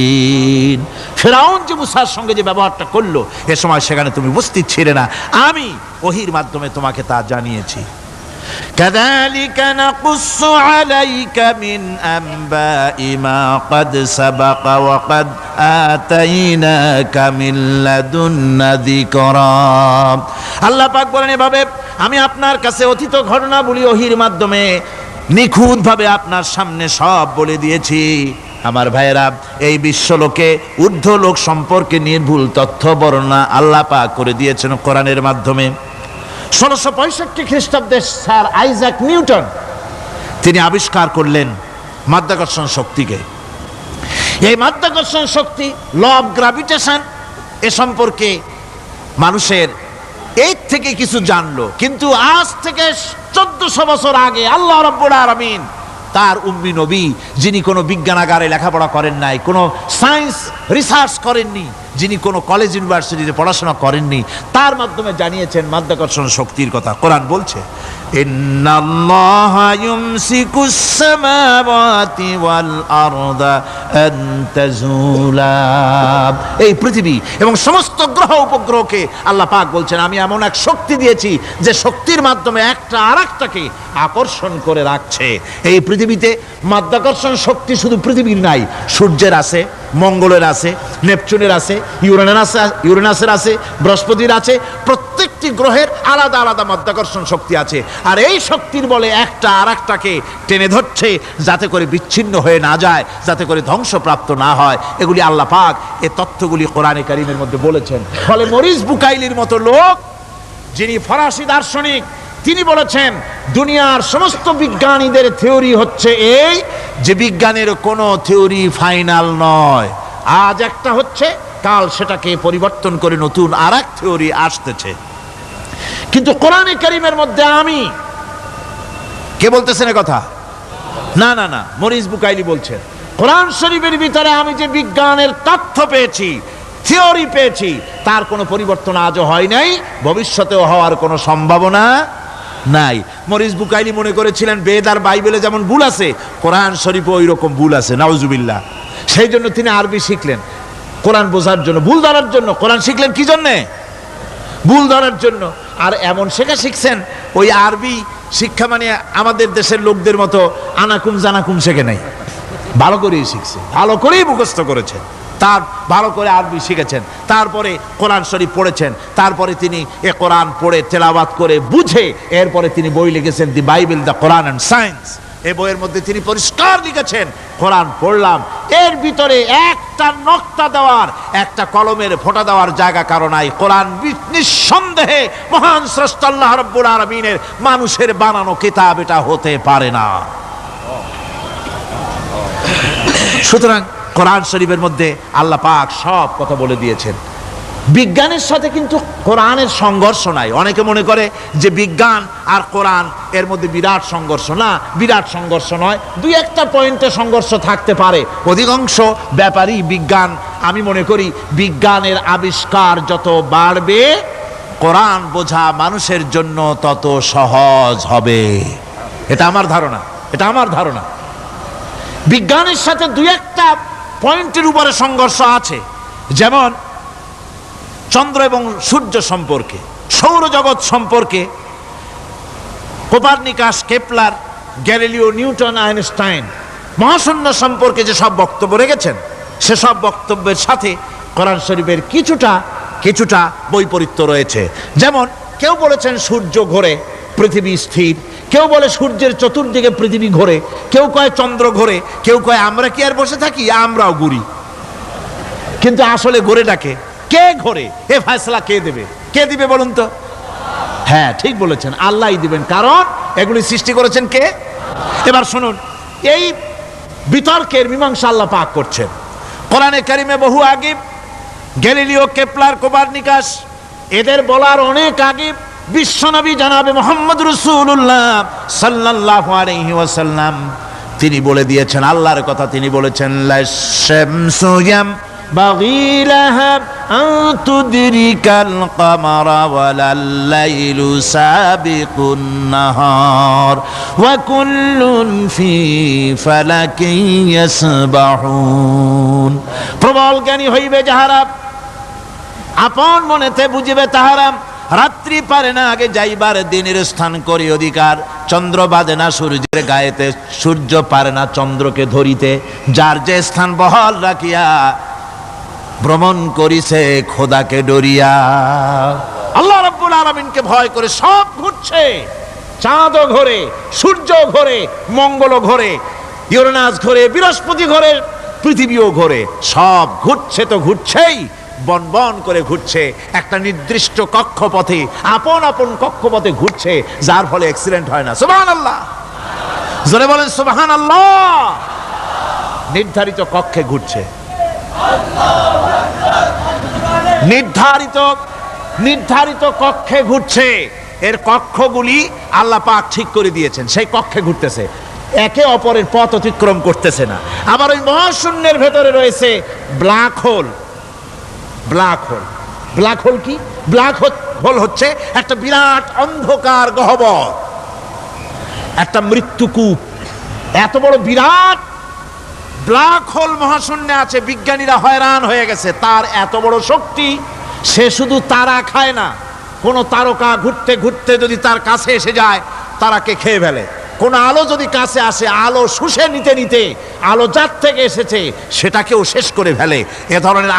ফিরআউন যে মুসার সঙ্গে যে ব্যবহারটা করলো, এ সময় সেখানে তুমি উপস্থিত ছিলে না, আমি ওহীর মাধ্যমে তোমাকে তা জানিয়েছি। كذلك نقص عليك من أنباء ما قد سبق وقد آتيناك من لدنا ذكرا। আল্লাহ পাক বলেন, এভাবে আমি আপনার কাছে অতীত ঘটনাবলী ওহীর মাধ্যমে নিখুঁতভাবে আপনার সামনে সব বলে দিয়েছি। আমার ভাইয়েরা, এই বিশ্বলোকে ঊর্ধ্ব লোক সম্পর্কে নির্ভুল তথ্য বর্ণনা আল্লাহ পাক করে দিয়েছেন কোরআনের মাধ্যমে। 1665 খ্রিস্টাব্দে স্যার আইজাক নিউটন তিনি আবিষ্কার করলেন মাধ্যাকর্ষণ শক্তিকে। এই মাধ্যাকর্ষণ শক্তি, ল অফ গ্র্যাভিটেশন, এ সম্পর্কে মানুষের এই থেকে কিছু জানলো, কিন্তু আজ থেকে 1400 বছর আগে আল্লাহ রাব্বুল আলামিন তার উম্মি নবী, যিনি কোনো বিজ্ঞানাগারে লেখাপড়া করেন নাই, কোনো সায়েন্স রিসার্চ করেননি, যিনি কোনো কলেজ ইউনিভার্সিটিতে পড়াশোনা করেননি, তার মাধ্যমে জানিয়েছেন মাধ্যাকর্ষণ শক্তির কথা। কোরআন বলছে, ইন্নাল্লাহা ইউমসিকুস সামাওয়াতি ওয়াল আরদা আন তাজুলা। এই পৃথিবী এবং সমস্ত গ্রহ উপগ্রহকে আল্লাহ পাক বলছেন, আমি এমন এক শক্তি দিয়েছি যে শক্তির মাধ্যমে একটা আরেকটাকে আকর্ষণ করে রাখছে। এই পৃথিবীতে মাধ্যাকর্ষণ শক্তি শুধু পৃথিবীর নাই, সূর্যের আছে, মঙ্গলের আছে, নেপচুনের আছে, ইউরেনাসের আছে, বৃহস্পতির আছে। প্রত্যেকটি গ্রহের আলাদা আলাদা মাধ্যাকর্ষণ শক্তি আছে, আর এই শক্তির বলে একটা আরেকটাকে টেনে ধরছে যাতে করে বিচ্ছিন্ন হয়ে না যায়, যাতে করে ধ্বংসপ্রাপ্ত না হয়। এগুলি আল্লাহ পাক এই তথ্যগুলি কোরআনে কারীমের মধ্যে বলেছেন। ফলে মরিস বুকাইলির মতো লোক, যিনি ফরাসি দার্শনিক, তিনি বলেছেন দুনিয়ার সমস্ত বিজ্ঞানীদের থিওরি হচ্ছে এই যে বিজ্ঞানের কোনো থিওরি ফাইনাল নয়। আজ একটা হচ্ছে, কাল সেটাকে পরিবর্তন করে নতুন আরেক থিওরি আসতেছে। কিন্তু কোরআনে কারীমের মধ্যে আমি, কে বলতেছেন কথা? না না না, মরিস বুকাইলি বলছেন, কোরআন শরীফের ভিতরে আমি যে বিজ্ঞানের তথ্য পেয়েছি, থিওরি পেয়েছি, তার কোনো পরিবর্তন আজও হয় নাই, ভবিষ্যতেও হওয়ার কোনো সম্ভাবনা নাই। মরিস বুকাইলি মনে করেছিলেন বেদ আর বাইবেলে যেমন ভুল আছে, কোরআন শরীফে ওই রকম ভুল আছে, নাউজুবিল্লাহ। সেই জন্য তিনি আরবি শিখলেন কোরআন বোঝার জন্য, ভুল ধরার জন্য। কোরআন শিখলেন কি জন্যে? ভুল ধরার জন্য। আর এমন শেখা শিখছেন, ওই আরবি শিক্ষা মানে আমাদের দেশের লোকদের মতো আনাকুম জানাকুম শেখে নাই, ভালো করেই শিখছে, ভালো করেই মুখস্থ করেছেন, তার ভালো করে আরবি শিখেছেন, তারপরে কোরআন শরীফ পড়েছেন, তারপরে তিনি এ কোরআন পড়ে তেলাওয়াত করে বুঝে এরপরে তিনি বই লিখেছেন দি Bible, the Quran and science. এই বইয়ের মধ্যে তিনি পরিষ্কার লিখেছেন কোরআন পড়লাম, এর ভিতরে একটা নক্তা দেওয়ার, একটা কলমের ফোঁটা দেওয়ার জায়গা কারো নাই। কোরআন নিঃসন্দেহে মহান স্রষ্টা আল্লাহ রাব্বুল আলামিনের মানুষের বানানো কিতাব, এটা হতে পারে না। সুতরাং কোরআন শরীফের মধ্যে আল্লাহ পাক সব কথা বলে দিয়েছেন। বিজ্ঞানের সাথে কিন্তু কোরআনের সংঘর্ষ নাই। অনেকে মনে করে যে বিজ্ঞান আর কোরআন এর মধ্যে বিরাট সংঘর্ষ, না, বিরাট সংঘর্ষ নয়, দুই একটা পয়েন্টে সংঘর্ষ থাকতে পারে। অধিকাংশ ব্যাপারই বিজ্ঞান, আমি মনে করি বিজ্ঞানের আবিষ্কার যত বাড়বে কোরআন বোঝা মানুষের জন্য তত সহজ হবে। এটা আমার ধারণা, এটা আমার ধারণা। বিজ্ঞানের সাথে দুই একটা পয়েন্টের উপরে সংঘর্ষ আছে, যেমন চন্দ্র এবং সূর্য সম্পর্কে, সৌরজগৎ সম্পর্কে Copernicus, Kepler, Galileo, Newton, Einstein মহাশূন্য সম্পর্কে যে সব বক্তব্য রেখেছেন, সেসব বক্তব্যের সাথে কোরআন শরীফের কিছুটা বৈপরীত্য রয়েছে। যেমন কেউ বলেছেন সূর্য ঘোরে, পৃথিবী স্থির, কেউ বলে সূর্যের চতুর্দিকে পৃথিবী ঘোরে, কেউ কয় চন্দ্র ঘোরে, কেউ কয় আমরা কি আর বসে থাকি, আমরাও ঘুরি। কিন্তু আসলে ঘোরেটাকে কে ঘোরে, এ ফয়সালা কে দেবে? কে দিবে বলুন তো? হ্যাঁ, ঠিক বলেছেন, আল্লাহই দিবেন, কারণ এগুলি সৃষ্টি করেছেন কে? এবার শুনুন, এই বিতর্কের মীমাংসা আল্লাহ পাক করছেন কোরআনে কারিমে বহু আগে। গ্যালিলিও, কেপলার, কোপারনিকাস এদের বলার অনেক আগে বিশ্বনবী জনাবে মুহাম্মদ রাসূলুল্লাহ সাল্লাল্লাহু আলাইহি ওয়াসাল্লাম তিনি বলে দিয়েছেন, আল্লাহর কথা তিনি বলেছেন, লাশ-শামসু ইয়ানবাগী লাহা আন তুদরিকাল কামারা ওয়ালাল লাইলু সাবিকুন নাহার ওয়া কুল্লুন ফি ফালাকিন ইয়াসবাহুন। প্রবল জ্ঞানী হইবে যাহারা, আপন মনেতে বুঝিবে তাহারা, রাত্রি পারে না আগে যাইবার দিনের স্থান করি অধিকার, চন্দ্র বাঁধে না সূর্যের গায়েতে, সূর্য পারে না চন্দ্রকে ধরিতে, যার যে স্থান বহাল রাখিয়া ভ্রমণ করিছে খোদাকে ডরিয়া। আল্লাহ রাব্বুল আলামিনকে ভয় করে সব ঘুরছে, চাঁদও ঘোরে, সূর্য ঘোরে, মঙ্গল ঘোরে, ইউরেনাস ঘোরে, বৃহস্পতি ঘোরে, পৃথিবীও ঘোরে, সব ঘুরছে তো ঘুরছেই, বন বন করে ঘুরছে, একটা নির্দিষ্ট কক্ষপথে, আপন আপন কক্ষপথে ঘুরছে, যার ফলে অ্যাক্সিডেন্ট হয় না। সুবহানাল্লাহ, জোরে বলেন সুবহানাল্লাহ। নির্ধারিত কক্ষে ঘুরছে, নির্ধারিত কক্ষে ঘুরছে, এর কক্ষগুলি আল্লাহ পাক ঠিক করে দিয়েছেন, সেই কক্ষে ঘুরতেছে, একে অপরের পথ অতিক্রম করতেছে না। আবার ওই মহাশূন্যের ভেতরে রয়েছে black hole. Black hole, black hole কি? ব্ল্যাক হোল হচ্ছে একটা বিরাট অন্ধকার গহ্বর, একটা মৃত্যুকূপ। এত বড় বিরাট ব্ল্যাক হোল মহাশূন্যে আছে, বিজ্ঞানীরা হয়রান হয়ে গেছে, তার এত বড় শক্তি। সে শুধু তারা খায় না, কোন তারকা ঘুরতে ঘুরতে যদি তার কাছে এসে যায় তারাকে খেয়ে ফেলে। কোন আলো যদি কাছে আসে, আলো শুষে নিতে নিতে আলো যার থেকে এসেছে সেটাকেও শেষ করে ফেলে। এ ধরনের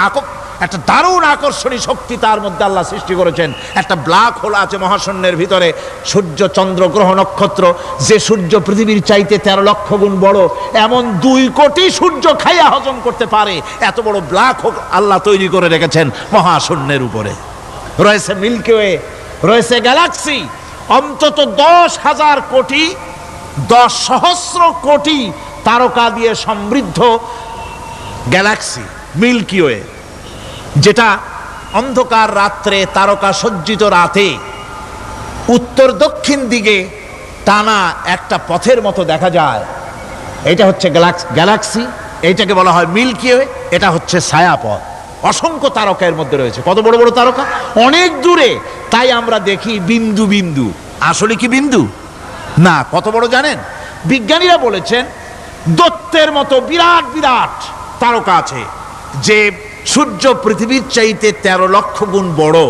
একটা দারুণ আকর্ষণী শক্তি তার মধ্যে আল্লাহ সৃষ্টি করেছেন। একটা ব্ল্যাক হোল আছে মহাশূন্যের ভিতরে। সূর্য, চন্দ্র, গ্রহ, নক্ষত্র, যে সূর্য পৃথিবীর চাইতে 13 লক্ষ গুণ বড়, এমন 2 কোটি সূর্য খাইয়া হজম করতে পারে, এত বড় ব্ল্যাক হোল আল্লাহ তৈরি করে রেখেছেন মহাশূন্যের উপরে। রয়েছে মিল্কি ওয়ে, রয়েছে গ্যালাক্সি, অন্তত 10,000 কোটি, 10 সহস্র কোটি তারকা দিয়ে সমৃদ্ধ গ্যালাক্সি মিল্কি ওয়ে, যেটা অন্ধকার রাত্রে, তারকা সজ্জিত রাতে উত্তর দক্ষিণ দিকে টানা একটা পথের মতো দেখা যায়। এটা হচ্ছে গ্যালাক্সি, এইটাকে বলা হয় মিল্কি ওয়ে, এটা হচ্ছে ছায়াপথ। অসংখ্য তারকা এর মধ্যে রয়েছে। কত বড় বড় তারকা, অনেক দূরে, তাই আমরা দেখি বিন্দু বিন্দু। আসলে কি বিন্দু না, কত বড় জানেন? বিজ্ঞানীরা বলেছেন দৈত্যের মতো বিরাট বিরাট তারকা আছে, যে সূর্য পৃথিবীর চাইতে 13 লক্ষ গুণ বড়।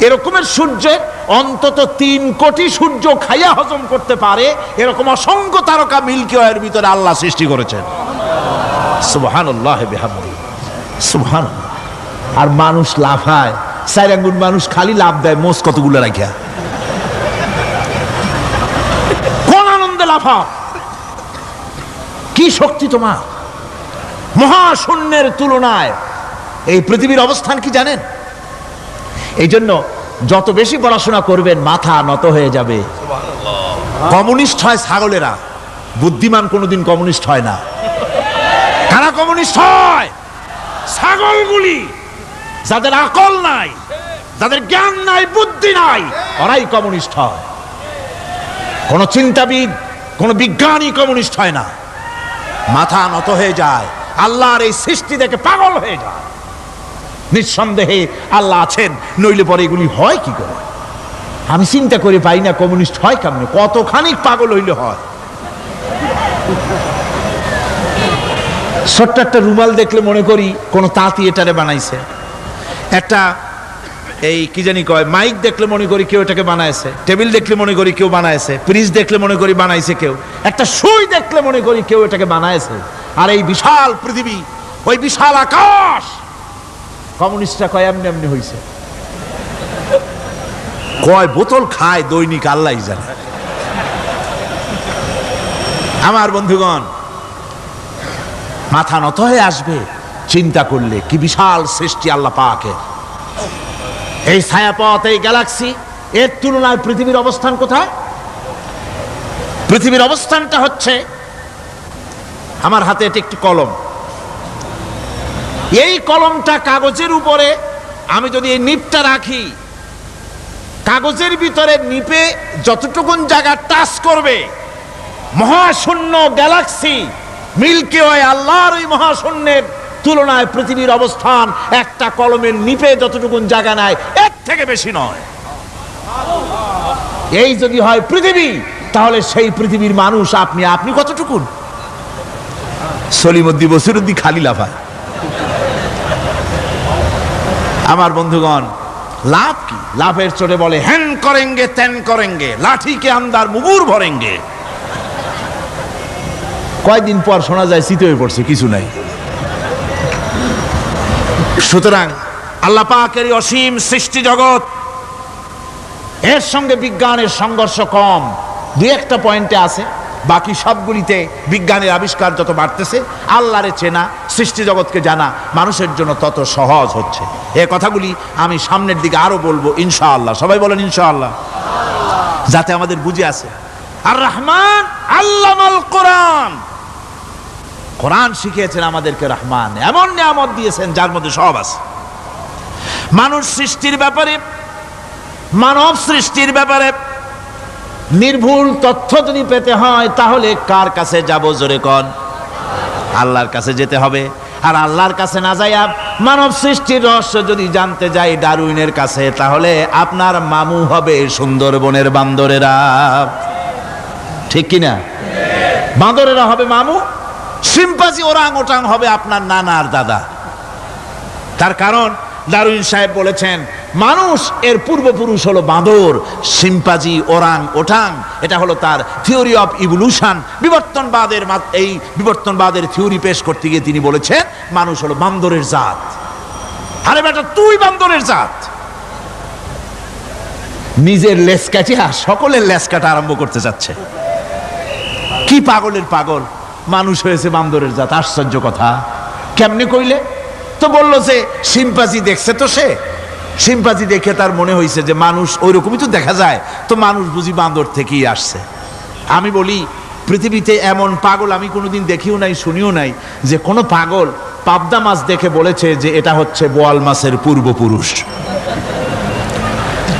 এরকমের সূর্যের অন্তত 3 কোটি সূর্য খাইয়া হজম করতে পারে এরকম অসংখ্য তারকা মিল্কি ওয়ের ভিতরে আল্লাহ সৃষ্টি করেছেন। সুবহানাল্লাহ বিহামদি, সুবহানাল্লাহ। আর মানুষ লাফায়, 4 আঙ্গুল মানুষ খালি লাভ দেয় মোষ কতগুলো রাখিয়া। কোন আনন্দে লাফাও, কি শক্তি তোমার! মহাশূন্যের তুলনায় এই পৃথিবীর অবস্থান কি জানেন? এই জন্য যত বেশি পড়াশোনা করবেন মাথা নত হয়ে যাবে। কমিউনিস্ট হয় ছাগলেরা, বুদ্ধিমান কোনোদিন কমিউনিস্ট হয় না। কারা কমিউনিস্ট হয়? ছাগলগুলি, যাদের আকল নাই, যাদের জ্ঞান নাই, বুদ্ধি নাই, ওরাই কমিউনিস্ট হয়। কোন চিন্তাবিদ, কোন বিজ্ঞানী কমিউনিস্ট হয় না। মাথা নত হয়ে যায়, আল্লাহর এই সৃষ্টি দেখে পাগল হয়ে যায়। নিঃসন্দেহে আল্লাহ আছেন, নইলে পরে এগুলি হয় কি করে? আমি চিন্তা করে পাই না কমিউনিস্ট হয় কেমন, কতখানি পাগল হইলে হয়। ছোট্ট একটা রুমাল দেখলে মনে করি কোন তাঁতি এটারে বানাইছে। একটা এই কি জানি কয় মাইক দেখলে মনে করি কেউ এটাকে বানাইছে। টেবিল দেখলে মনে করি কেউ বানাইছে। ফ্রিজ দেখলে মনে করি বানাইছে কেউ। একটা সুই দেখলে মনে করি কেউ এটাকে বানাইছে। আর এই বিশাল পৃথিবী, ওই বিশাল আকাশ, কমিউনিস্টরা কয় এমনি এমনি হইছে। কয় বোতল খায় দৈনিক আল্লাহই জানে। আমার বন্ধুগণ, মাথা নত হয়ে আসবে চিন্তা করলে কি বিশাল সৃষ্টি আল্লাহ পাকের। এই ছায়াপথ, এই গ্যালাক্সি, এর তুলনায় পৃথিবীর অবস্থান কোথায়? পৃথিবীর অবস্থানটা হচ্ছে, আমার হাতে এটি একটি কলম। এই কলমটা কাগজের উপরে আমি যদি এই নিপটা রাখি, কাগজের ভিতরে নিপে যতটুকুন জায়গা টাচ করবে, মহাশূন্য গ্যালাক্সি মিল্কি ওয়ে, আল্লাহর ওই মহাশূন্যের তুলনায় পৃথিবীর অবস্থান একটা কলমের নিপে যতটুকুন জায়গা নেয় এর থেকে বেশি নয়। এই যদি হয় পৃথিবী, তাহলে সেই পৃথিবীর মানুষ আপনি, আপনি কতটুকুন? সলিমুদ্দি বসিরুদ্দি খালি লাফায়। আমার বন্ধুগণ, লাভ কি? লাভের চোটে বলে হ্যান করেঙ্গে ত্যান করেঙ্গে, লাঠিকে আন্দার মুগুর ভরেঙ্গে। কয়দিন পর শোনা যায় শীত হয়ে পড়ছে, কিছু নাই। সুতরাং আল্লাহ পাকের অসীম সৃষ্টি জগৎ, এর সঙ্গে বিজ্ঞানের সংঘর্ষ কম, 2-1টা পয়েন্টে আছে। বাকি সবগুলিতে বিজ্ঞানের আবিষ্কার যত বাড়তেছে, আল্লাহরে চেনা, সৃষ্টি জগৎকে জানা মানুষের জন্য তত সহজ হচ্ছে। এই কথাগুলি আমি সামনের দিকে আরো বলবো ইনশাআল্লাহ। সবাই বলেন ইনশাআল্লাহ, যাতে আমাদের বুঝে আসে। আর রহমান আল্লামাল কোরআন, কোরআন শিখিয়েছেন আমাদেরকে। রহমান এমন নিয়ামত দিয়েছেন যার মধ্যে সব আছে। মানুষ সৃষ্টির ব্যাপারে, মানব সৃষ্টির ব্যাপারে নির্ভুল তথ্য যদি পেতে হয়, তাহলে কার কাছে যাব? জোরে কন। আল্লাহর কাছে যেতে হবে। আর আল্লাহর কাছে না যাইয়া মানব সৃষ্টির রহস্য যদি জানতে যাই ডারউইনের কাছে, তাহলে আপনার মামু হবে সুন্দরবনের বান্দরেরা। ঠিক কিনা? বান্দরেরা হবে মামু, সিম্পাজি ওরাং ওটাং হবে আপনার নানার দাদা। তার কারণ ডারউইন সাহেব বলেছেন মানুষ এর পূর্বপুরুষ হলো বাঁদর, সিম্পাজি, ওরাং ওটাং। এটা হলো তার থিওরি অফ ইভলিউশন। বিবর্তনবাদের এই বিবর্তনবাদের থিওরি পেশ করতে গিয়ে তিনি বলেছেন মানুষ হলো বান্দরের জাত। আরে বেটা, তুই বান্দরের জাত। নিজের লেজ কাটিয়া সকলের লেজ কাটা আরম্ভ করতে যাচ্ছে। কি পাগলের পাগল, মানুষ হয়েছে বান্দরের জাত। আশ্চর্য কথা। কেমনে কইলে? তো বললো যে সিম্পাজি দেখছে, তো সে সিম্পাজি দেখে তার মনে হয়েছে যে মানুষ ওইরকমই তো দেখা যায়, তো মানুষ বুঝি বান্দর থেকেই আসছে। আমি বলি পৃথিবীতে এমন পাগল আমি কোনোদিন দেখিও নাই, শুনিও নাই যে কোনো পাগল পাবদা মাছ দেখে বলেছে যে এটা হচ্ছে বোয়াল মাছের পূর্বপুরুষ।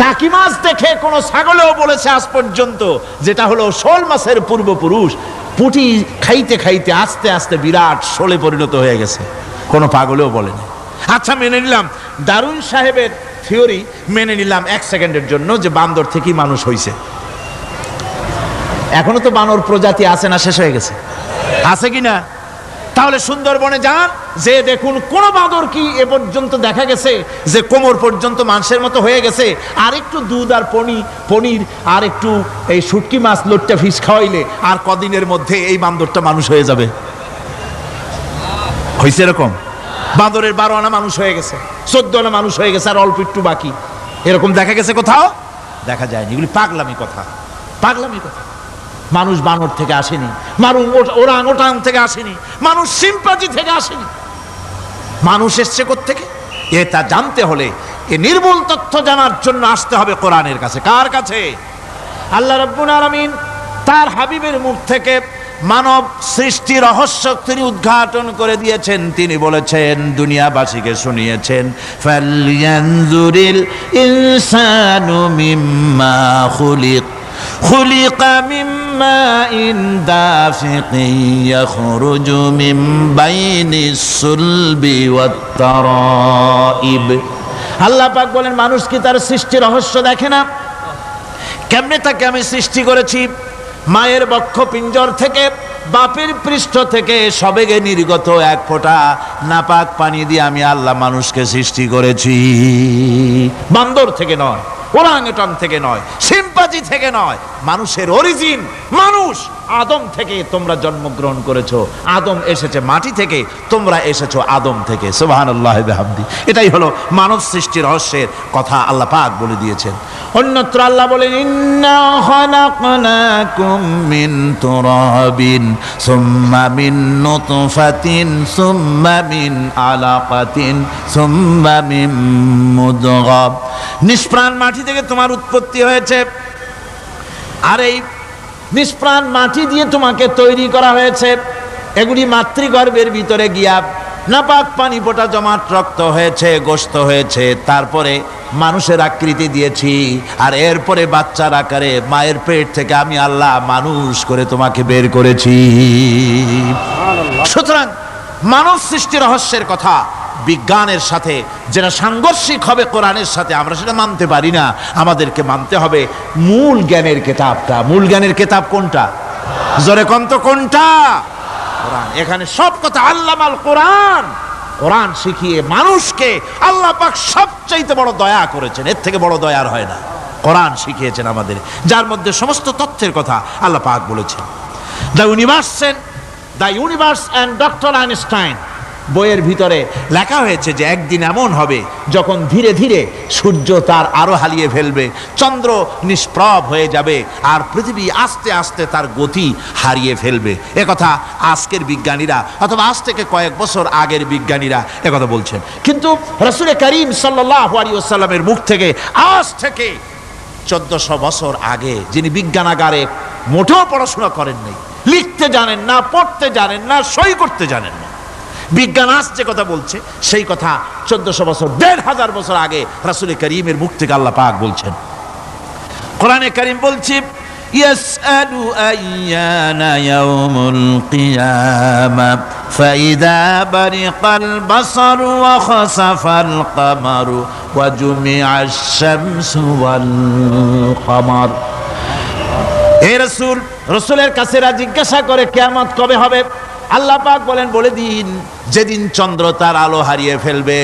টাকি মাছ দেখে কোনো ছাগলেও বলেছে আজ পর্যন্ত যেটা হলো শোল মাছের পূর্বপুরুষ। পুঁটি খাইতে খাইতে আস্তে আস্তে বিরাট শোলে পরিণত হয়ে গেছে, কোনো পাগলেও বলেনি। আচ্ছা, মেনে নিলাম ডারউইন সাহেবের থিওরি, মেনে নিলাম 1 সেকেন্ডের জন্য যে বান্দর থেকেই মানুষ হইছে। এখনো তো বানর প্রজাতি আছে না শেষ হয়ে গেছে? আছে কিনা? তাহলে সুন্দরবনে যান, যে দেখুন কোন বাঁদর কি এ পর্যন্ত দেখা গেছে যে কোমর পর্যন্ত মানুষের মতো হয়ে গেছে? আর একটু দুধ আর পনির আর একটু এই শুটকি মাছ লোট্টা ফিশ খাওয়াইলে আর কদিনের মধ্যে এই বান্দরটা মানুষ হয়ে যাবে? হয়েছে এরকম? বাঁদরের 12 আনা মানুষ হয়ে গেছে, 14 আনা মানুষ হয়ে গেছে, আর অল্প একটু বাকি। এরকম দেখা গেছে কোথাও? দেখা যায়নি। এগুলি পাগলামি কথা, পাগলামি কথা। মানুষ বানর থেকে আসেনি, মানুষ ওরাং ওটাং থেকে আসেনি, মানুষ সিম্পাজি থেকে আসেনি। মানুষ এসছে কোত্থেকে? এটা জানতে হলে এ নির্মূল তথ্য জানার জন্য আসতে হবে কোরআনের কাছে। কার কাছে? আল্লাহ রাব্বুল আলামিন তার হাবিবের মুখ থেকে মানব সৃষ্টি রহস্য তিনি উদ্ঘাটন করে দিয়েছেন। তিনি বলেছেন, দুনিয়াবাসীকে শুনিয়েছেন, ফালয়ানজুরিল ইনসানু মিম্মা খুলিক খুলিকা মিম্মা ইন দাফিকিন ইয়াখরুজু মিন বাইনিস সুলবি ওয়াত তারাইব। আল্লাহ পাক বলেন, মানুষ কি তার সৃষ্টি রহস্য দেখে না? কেমনে তাকে আমি সৃষ্টি করেছি? মায়ের বক্ষ পিঞ্জর থেকে, বাপের পৃষ্ঠ থেকে সবেগে নির্গত এক ফোঁটা নাপাক পানি দিয়ে আমি আল্লাহ মানুষকে সৃষ্টি করেছি। বান্দর থেকে নয়, ওরাংওটাং থেকে নয়, সিম্পাজি থেকে নয়, মানুষের অরিজিন মানুষ। আদম থেকে তোমরা জন্মগ্রহণ করেছো, আদম এসেছে মাটি থেকে, তোমরা এসেছো আদম থেকে। সুবহানাল্লাহ বিহামদি। এটাই হলো মানব সৃষ্টির রহস্যের কথা আল্লাহ পাক বলে দিয়েছেন। অন্যত্র আল্লাহ বলেন, ইন্না খালাকনাকুম মিন তুরাবিন সুম্মা মিন নুতফাতিন সুম্মা মিন আলাকাতিন সুম্মা মিন মুদগা। নিষ্প্রাণ মাটি থেকে তোমার উৎপত্তি হয়েছে, আর এই নিষ্প্রাণ মাটি দিয়ে তোমাকে তৈরি করা হয়েছে। এগুলি মাতৃগর্ভের ভিতরে গিয়া নাপাক পানি ফোঁটা জমাট রক্ত হয়েছে, গোশত হয়েছে, তারপরে মানুষের আকৃতি দিয়েছি, আর এরপরে বাচ্চার আকারে মায়ের পেট থেকে আমি আল্লাহ মানুষ করে তোমাকে বের করেছি। সুতরাং মানব সৃষ্টি রহস্যের কথা বিজ্ঞানের সাথে যেটা সাংঘর্ষিক হবে কোরআনের সাথে, আমরা সেটা মানতে পারি না। আমাদেরকে মানতে হবে মূল জ্ঞানের কেতাবটা। মূল জ্ঞানের কেতাব কোনটা? জোরে কন্ত কোনটা? কোরআন। এখানে সব কথা আল্লামাল কোরআন। কোরআন শিখিয়ে মানুষকে আল্লাহ পাক সবচাইতে বড় দয়া করেছেন, এর থেকে বড় দয়ার হয় না। কোরআন শিখিয়েছেন আমাদের, যার মধ্যে সমস্ত তথ্যের কথা আল্লাহ পাক বলেছেন। The universe and doctor Einstein বইয়ের ভিতরে লেখা হয়েছে যে একদিন এমন হবে যখন ধীরে ধীরে সূর্য তার আরো হারিয়ে ফেলবে, চন্দ্র নিষ্প্রভ হয়ে যাবে, আর পৃথিবী আস্তে আস্তে তার গতি হারিয়ে ফেলবে। একথা আজকের বিজ্ঞানীরা অথবা আজ থেকে কয়েক বছর আগের বিজ্ঞানীরা একথা বলছেন। কিন্তু রাসূল করিম সাল্লাল্লাহু আলাইহি ওয়াসাল্লামের মুখ থেকে আজ থেকে 1400 বছর আগে, যিনি বিজ্ঞানাগারে মোটেও পড়াশোনা করেন নাই, লিখতে জানেন না, পড়তে জানেন না, সই করতে জানেন না, বিজ্ঞান আজ যে কথা বলছে সেই কথা 1400 বছর, 1500 বছর আগে রাসূল করিমের মুখ থেকে আল্লাহ পাক বলছেন। কোরআনে কারীম বলছে, ইয়াসআলু আইয়ানা ইয়াউমুল কিয়ামা ফাইদা বারিকাল বাসারু ওয়া খাসাফাল কামারু ওয়া জুমিআশ শামসু ওয়াল কামার। হে রাসূল, রাসূলের কাছে জিজ্ঞাসা করে কিয়ামত কবে হবে? আল্লাহ পাক বলেন, বলে দিন যেদিন চন্দ্র তার আলো হারিয়ে ফেলবে,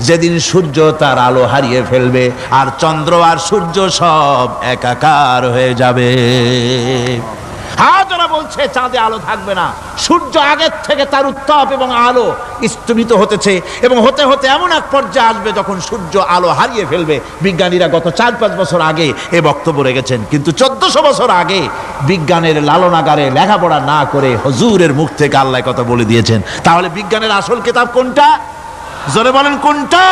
যেদিন সূর্য তার আলো হারিয়ে ফেলবে, আর চন্দ্র আর সূর্য সব একাকার হয়ে যাবে। হাজারা বলছে চাঁদে আলো থাকবে না, সূর্য আগের থেকে তার উত্তাপ এবং আলো স্তমিত হতেছে, এবং হতে হতে এমন এক পর্যায়ে আসবে যখন সূর্য আলো হারিয়ে ফেলবে। বিজ্ঞানীরা গত 4-5 বছর আগে এ বক্তব্য রেখেছেন, কিন্তু 1400 বছর আগে বিজ্ঞানের লালনাগারে লেখাপড়া না করে হুজুরের মুখ থেকে আল্লাহ কথা বলে দিয়েছেন। তাহলে বিজ্ঞানের আসল কিতাব কোনটা? জোরে বলেন কোনটা?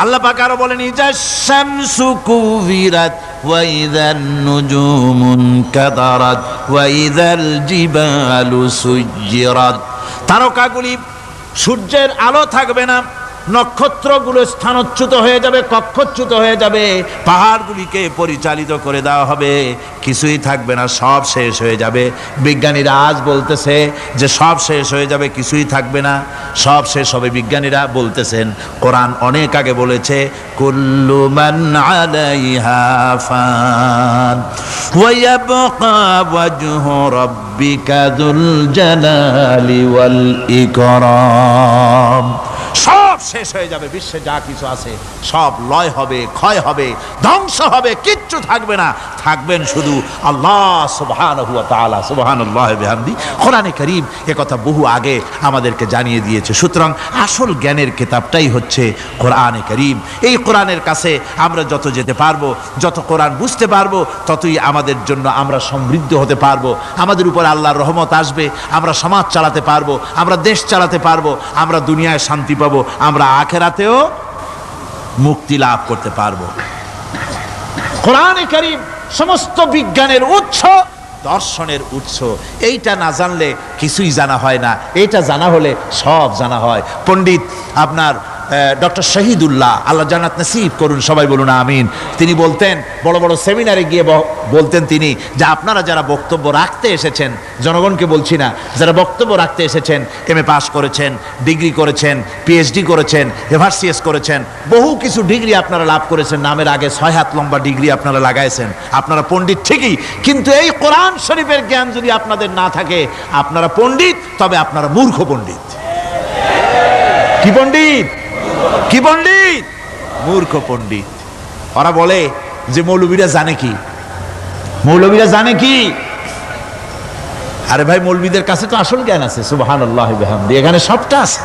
আল্লাহ পাক আরো বলেন, ইজা শামসু কুবিরাত ওয়া ইযান নুজুমুন কাদারাত ওয়া ইযাল জিবালু সুজ্জিরাত। তারকাগুলি, সূর্যের আলো থাকবে না, নক্ষত্রগুলো স্থানচ্যুত হয়ে যাবে, কক্ষচ্যুত হয়ে যাবে, পাহাড়গুলিকে পরিচালিত করে দেওয়া হবে, কিছুই থাকবে না, সব শেষ হয়ে যাবে। বিজ্ঞানীরা আজ বলতেছে যে সব শেষ হয়ে যাবে, কিছুই থাকবে না, সব শেষ হবে। বিজ্ঞানীরা বলতেছেন, কোরআন অনেক আগে বলেছে, কুল্লু মান আলাইহা ফান ওয়া ইয়াবকা ওয়াজহু রাব্বিকা যুল জালালি ওয়াল ইকরাম। সব শেষ হয়ে যাবে, বিশ্বে যা কিছু আছে সব লয় হবে, ক্ষয় হবে, ধ্বংস হবে, কিচ্ছু থাকবে না, থাকবেন শুধু আল্লাহ সুবহানাহু ওয়া তাআলা। সুবহানাল্লাহি ওয়া বিহামদি। কোরআনে কারীম একথা বহু আগে আমাদেরকে জানিয়ে দিয়েছে। সুতরাং আসল জ্ঞানের কিতাবটাই হচ্ছে কোরআনে কারীম। এই কোরআনের কাছে আমরা যত যেতে পারবো, যত কোরআন বুঝতে পারবো, ততই আমাদের জন্য আমরা সমৃদ্ধ হতে পারবো, আমাদের উপর আল্লাহর রহমত আসবে, আমরা সমাজ চালাতে পারবো, আমরা দেশ চালাতে পারবো, আমরা দুনিয়ায় শান্তি পাবো, আমরা আখিরাতেও মুক্তি লাভ করতে পারবো। কোরআনে কারীম সমস্ত বিজ্ঞানের উৎস, দর্শনের উৎস। এইটা না জানলে কিছুই জানা হয় না, এইটা জানা হলে সব জানা হয়। পণ্ডিত আপনার ডক্টর শহীদুল্লাহ, আল্লাহ জান্নাত নসিব করুন, সবাই বলুন আমিন। তিনি বলতেন, বড় বড় সেমিনারে গিয়ে বলতেন তিনি, যে আপনারা যারা বক্তব্য রাখতে এসেছেন, জনগণকে বলছি না, যারা বক্তব্য রাখতে এসেছেন, এমএ পাস করেছেন, ডিগ্রি করেছেন, পিএইচডি করেছেন, এভারসিএস করেছেন, বহু কিছু ডিগ্রি আপনারা লাভ করেছেন, নামের আগে 6 হাত লম্বা ডিগ্রি আপনারা লাগাইছেন, আপনারা পণ্ডিত ঠিকই, কিন্তু এই কোরআন শরীফের জ্ঞান যদি আপনাদের না থাকে, আপনারা পণ্ডিত, তবে আপনারা মূর্খ পণ্ডিত। কি পণ্ডিত? কি পণ্ডিত? মূর্খ পণ্ডিত। ওরা বলে যে মৌলবীরা জানে কি, মৌলবীরা জানে কি? আরে ভাই, মৌলবীদের কাছে তো আসল জ্ঞান আছে। সুবহানাল্লাহি ওয়া বিহামদি। এখানে সবটা আছে।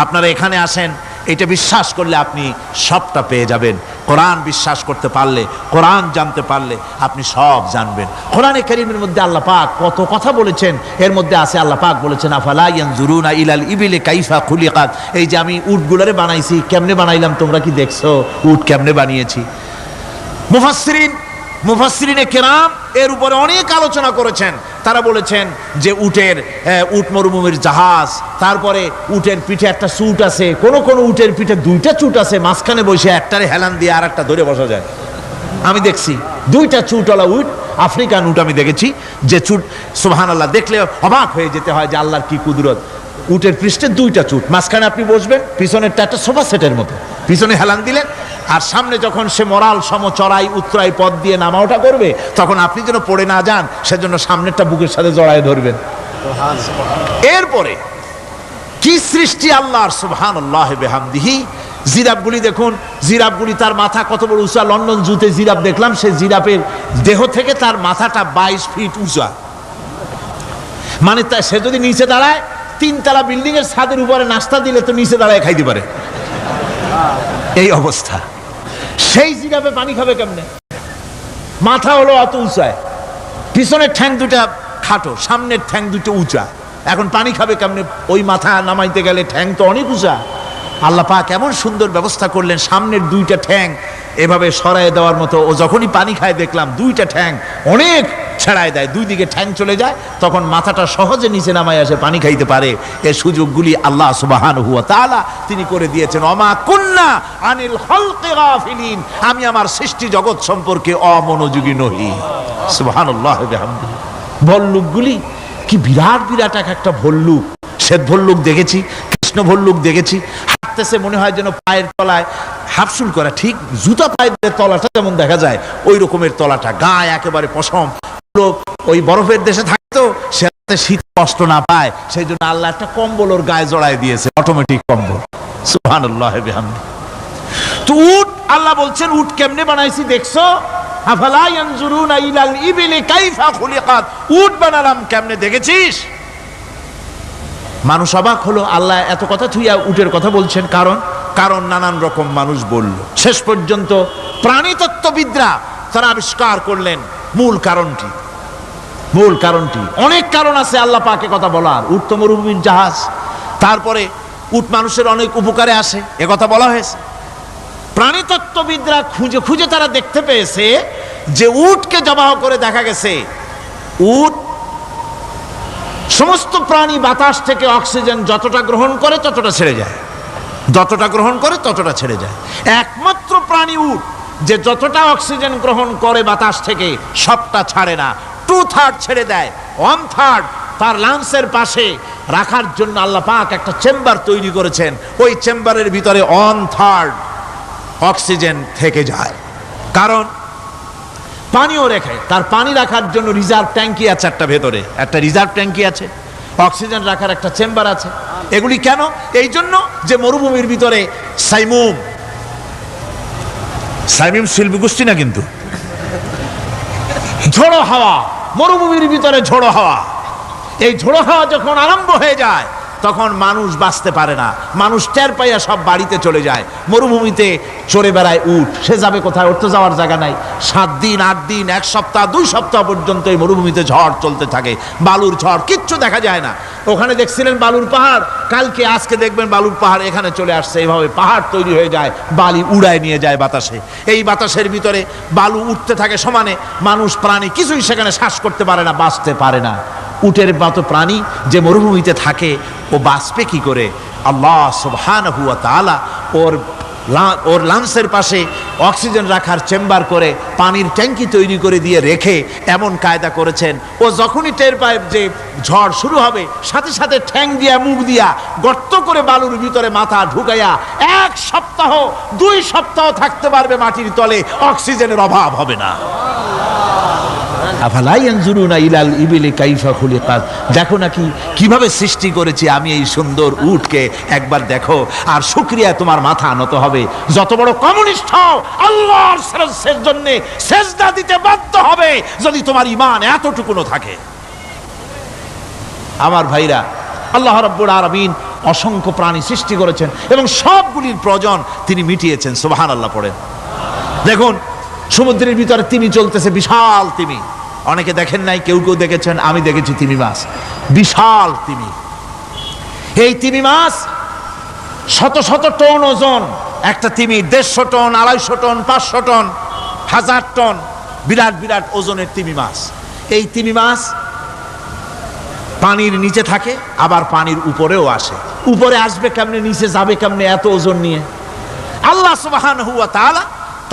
আপনারা এখানে আসেন, এটা বিশ্বাস করলে আপনি সবটা পেয়ে যাবেন। কোরআন বিশ্বাস করতে পারলে, কোরআন জানতে পারলে আপনি সব জানবেন। কোরআনে কারীমের মধ্যে আল্লাহ পাক কত কথা বলেছেন। এর মধ্যে আছে, আল্লাহ পাক বলেছেন, আফালা ইয়ানজুরুনা ইলাল ইবিলি কাইফা খুলিকাত। এই যে আমি উটগুলোরে বানাইছি, কেমনে বানাইলাম তোমরা কি দেখছো? উট কেমনে বানিয়েছি? মুফাসসিরিনে কেরাম এর উপরে অনেক আলোচনা করেছেন। তারা বলেছেন যে উট মরুভূমির জাহাজ, তারপরে উটের পিঠে একটা চুট আছে, কোন কোন উটের পিঠে 2টা চুট আছে, মাঝখানে বসে একটারে হেলান দিয়ে আর একটা ধরে বসা যায়। আমি দেখছি 2টা চুটওয়ালা উট, আফ্রিকান উট আমি দেখেছি, যে চুট সুবহানাল্লাহ, দেখলে অবাক হয়ে যেতে হয় যে আল্লাহর কি কুদরত। উটের পৃষ্ঠে 2টা চুট, মাঝখানে আপনি বসবেন, পিছনেরটা একটা সোফা সেটের মতো, পিছনে হেলান দিলেন, আর সামনে যখন সে মরাল সম চড়াই উত্তরাই পথ দিয়ে নামা ওঠা করবে, তখন আপনি যেন পড়ে না যান, সেজন্য সামনেরটা বুকের সাথে জড়ায় ধরবেন। এরপরে কি সৃষ্টি আল্লাহর, সুবহানাল্লাহি বিহামদিহি। জিরাফগুলি দেখুন, জিরাফগুলি তার মাথা কত বড় উঁচা। লন্ডন জুতে জিরাফ দেখলাম, সে জিরাফের দেহ থেকে তার মাথাটা 22 ফিট উঁচা। মানে সে যদি নিচে দাঁড়ায়, 3 তলা বিল্ডিং এর ছাদের উপরে নাস্তা দিলে তো নিচে দাঁড়ায় খাইতে পারে, এই অবস্থা। সেই জিরাফে পানি খাবে কেমনে? মাথা হলো অত উঁচায়, পিছনের ঠ্যাং 2টা খাটো, সামনের ঠ্যাং 2টো উঁচা, এখন পানি খাবে কেমনে? ওই মাথা নামাইতে গেলে ঠ্যাং তো অনেক উঁচা। আল্লাহ পাক এমন সুন্দর ব্যবস্থা করলেন, সামনের 2টা ঠ্যাং এভাবে সরায় দেওয়ার মতো। ও যখনই পানি খায় দেখলাম 2টা ঠ্যাং অনেক ছেড়ায় দেয়, 2 দিকে ঠ্যাং চলে যায়, তখন মাথাটা সহজে নিচে নামায় আসে, পানি খাইতে পারে। এই সুযোগগুলি আল্লাহ সুবহানাহু ওয়া তাআলা তিনি করে দিয়েছেন। ওমা কুন্না আনিল খালকি গাফিলিন, আমি আমার সৃষ্টি জগৎ সম্পর্কে অমনোযোগী নহি। সুবহানাল্লাহ ওয়া বিহামদিহি। ভল্লুকগুলি কি বিরাট বিরাট একটা ভল্লুক, শ্বেত ভল্লুক দেখেছি, কৃষ্ণ ভল্লুক দেখেছি, হাঁটতেছে মনে হয় যেন পায়ের তলায় হাফসুল করা, ঠিক জুতা পায়ের তলাটা যেমন দেখা যায় ওই রকমের তলাটা, গায়ে একেবারে পশম। লোক ওই বরফের দেশে থাকতো, সে শীত কষ্ট না পায়, সেই জন্য আল্লাহ একটা কম্বল ওর গায়ে জড়ায় দিয়েছে, অটোমেটিক কম্বল। সুবহানাল্লাহি বিহামদিহি। তো উট, আল্লাহ বলছেন উট কেমনে বানাইছি দেখছো? আফালা ইয়ানজুরুনা ইলাল ইবিলি কাইফা খুলিকাত। উট বানালাম কেমনে দেখেছিস? মানুষ অবাক হলো, আল্লাহ এত কথা থুইয়া উটের কথা বলছেন, কারণ নানান রকম মানুষ বলল। শেষ পর্যন্ত প্রাণীতত্ত্ববিদরা তারা আবিষ্কার করলেন মূল কারণটি। অনেক কারণ আছে আল্লাহ পাকে কথা বলার। উট তো মরুভূমির জাহাজ, তারপরে উট মানুষের অনেক উপকারে আসে, এ কথা বলা হয়েছে। প্রাণীতত্ত্ববিদরা খুঁজে খুঁজে তারা দেখতে পেয়েছে যে উটকে জবাহ করে দেখা গেছে, উট সমস্ত প্রাণী বাতাস থেকে অক্সিজেন যতটা গ্রহণ করে ততটা ছেড়ে যায়। যতটা গ্রহণ করে ততটা ছেড়ে যায়। একমাত্র প্রাণী উট যে যতটা অক্সিজেন গ্রহণ করে বাতাস থেকে সবটা ছাড়ে না, 2/3 ছেড়ে দেয়, 1/3 তার লাংসের পাশে রাখার জন্য আল্লাহ পাক একটা চেম্বার তৈরি করেছেন। ওই চেম্বারের ভিতরে 1/3 অক্সিজেন থেকে যায়। কারণ পানিও রেখে, তার পানি রাখার জন্য রিজার্ভ ট্যাঙ্কি আছে, একটা ভেতরে একটা রিজার্ভ ট্যাঙ্কি আছে, অক্সিজেন রাখার একটা চেম্বার আছে। এগুলি কেন? এই জন্য যে মরুভূমির ভিতরে সাইমুম শিল্পী গোষ্ঠী না, কিন্তু ঝোড়ো হাওয়া, মরুভূমির ভিতরে ঝোড়ো হাওয়া, এই ঝোড়ো হাওয়া যখন আরম্ভ হয়ে যায় তখন মানুষ বাঁচতে পারে না, মানুষ টের পাইয়া সব বাড়িতে চলে যায়। মরুভূমিতে চড়ে বেড়ায় উট, সে যাবে কোথায়? ওর তো যাওয়ার জায়গা নাই। 7 দিন 8 দিন 1 সপ্তাহ 2 সপ্তাহ পর্যন্ত এই মরুভূমিতে ঝড় চলতে থাকে, বালুর ঝড়, কিচ্ছু দেখা যায় না। ওখানে দেখছিলেন বালুর পাহাড়, কালকে আজকে দেখবেন বালুর পাহাড় এখানে চলে আসছে। এইভাবে পাহাড় তৈরি হয়ে যায়, বালি উড়ায় নিয়ে যায় বাতাসে। এই বাতাসের ভিতরে বালু উঠতে থাকে সমানে, মানুষ প্রাণী কিছুই সেখানে শ্বাস করতে পারে না, বাঁচতে পারে না। উটের মতো প্রাণী যে মরুভূমিতে থাকে ও বাঁচবে কি করে? আল্লাহ সুবহানাহু ওয়া তাআলা ওর লাংসের পাশে অক্সিজেন রাখার চেম্বার করে পানির ট্যাঙ্কি তৈরি করে দিয়ে রেখে এমন কায়দা করেছেন, ও যখনই টের পায় যে ঝড় শুরু হবে, সাথে সাথে ঠ্যাং দিয়া মুখ দিয়া গর্ত করে বালুর ভিতরে মাথা ঢুকাইয়া 1 সপ্তাহ 2 সপ্তাহ থাকতে পারবে মাটির তলে, অক্সিজেনের অভাব হবে না। আফালা ইয়ানজুরুনা ইলাল ইবিলি কাইফা খুলিকাত, দেখো নাকি কিভাবে সৃষ্টি করেছি আমি এই সুন্দর উটকে, একবার দেখো, আর শুকরিয়া তোমার মাথা নত হবে। যত বড় কমিউনিস্ট হও, আল্লাহর জন্য সেজদা দিতে বাধ্য হবে যদি তোমার ঈমান এতটুকুনো থাকে। আমার ভাইরা, আল্লাহ রাব্বুল আলামিন অসংখ্য প্রাণী সৃষ্টি করেছেন এবং সবগুলির প্রয়োজন তিনি মিটিয়েছেন। সুবহানাল্লাহ পড়েন। দেখুন সমুদ্রের ভিতরে তিমি চলতেছে, বিশাল তিমি। অনেকে দেখেন নাই, কেউ কেউ দেখেছেন, আমি দেখেছি তিমি মাছ, বিশাল তিমি। এই তিমি মাছ শত শত টন ওজন, একটা তিমি 150 টন 250 টন 500 টন 1000 টন, বিরাট বিরাট ওজনের তিমি মাছ। এই তিমি মাছ পানির নিচে থাকে, আবার পানির উপরেও আসে। উপরে আসবে কেমনে, নিচে যাবে কেমনে এত ওজন নিয়ে? আল্লাহ সুবহানাহু ওয়া তাআলা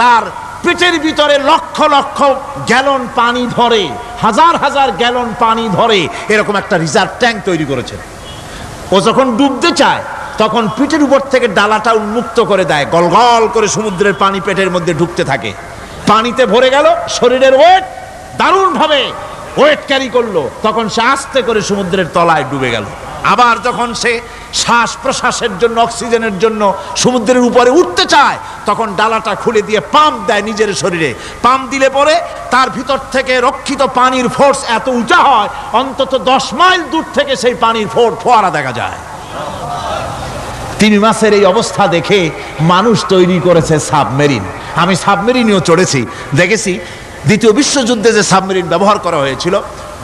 তার পেটের ভিতরে লক্ষ লক্ষ গ্যালন পানি ধরে, হাজার হাজার গ্যালন পানি ধরে এরকম একটা রিজার্ভ ট্যাঙ্ক তৈরি করেছেন। ও যখন ডুবতে চায় তখন পিঠের উপর থেকে ডালাটা উন্মুক্ত করে দেয়, গলগল করে সমুদ্রের পানি পেটের মধ্যে ঢুকতে থাকে। পানিতে ভরে গেল, শরীরের ওয়েট দারুণ ভাবে ওয়েট ক্যারি করলো, তখন সে আস্তে করে সমুদ্রের তলায় ডুবে গেল। আবার যখন সে শ্বাস প্রশ্বাসের জন্য, অক্সিজেনের জন্য সমুদ্রের উপরে উঠতে চায়, তখন ডালাটা খুলে দিয়ে পাম্প দেয় নিজের শরীরে। পাম্প দিলে পরে তার ভিতর থেকে রক্ষিত পানির ফোর্স এত উঁচা হয়, অন্তত 10 মাইল দূর থেকে সেই পানির ফোয়ারা দেখা যায়। তিমি মাছের এই অবস্থা দেখে মানুষ তৈরি করেছে সাবমেরিন। আমি সাবমেরিনেও চড়েছি, দেখেছি দ্বিতীয় বিশ্বযুদ্ধে যে সাবমেরিন ব্যবহার করা হয়েছিল,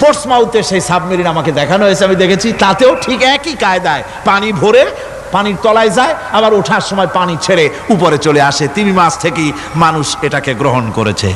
পোর্টসমাউথে সেই সাবমেরিন আমাকে দেখানো হয়েছে, আমি দেখেছি। তাতেও ঠিক একই কায়দায় পানি ভরে পানির তলায় যায়, আবার ওঠার সময় পানি ছেড়ে উপরে চলে আসে। তিমি মাছ থেকেই মানুষ এটাকে গ্রহণ করেছে।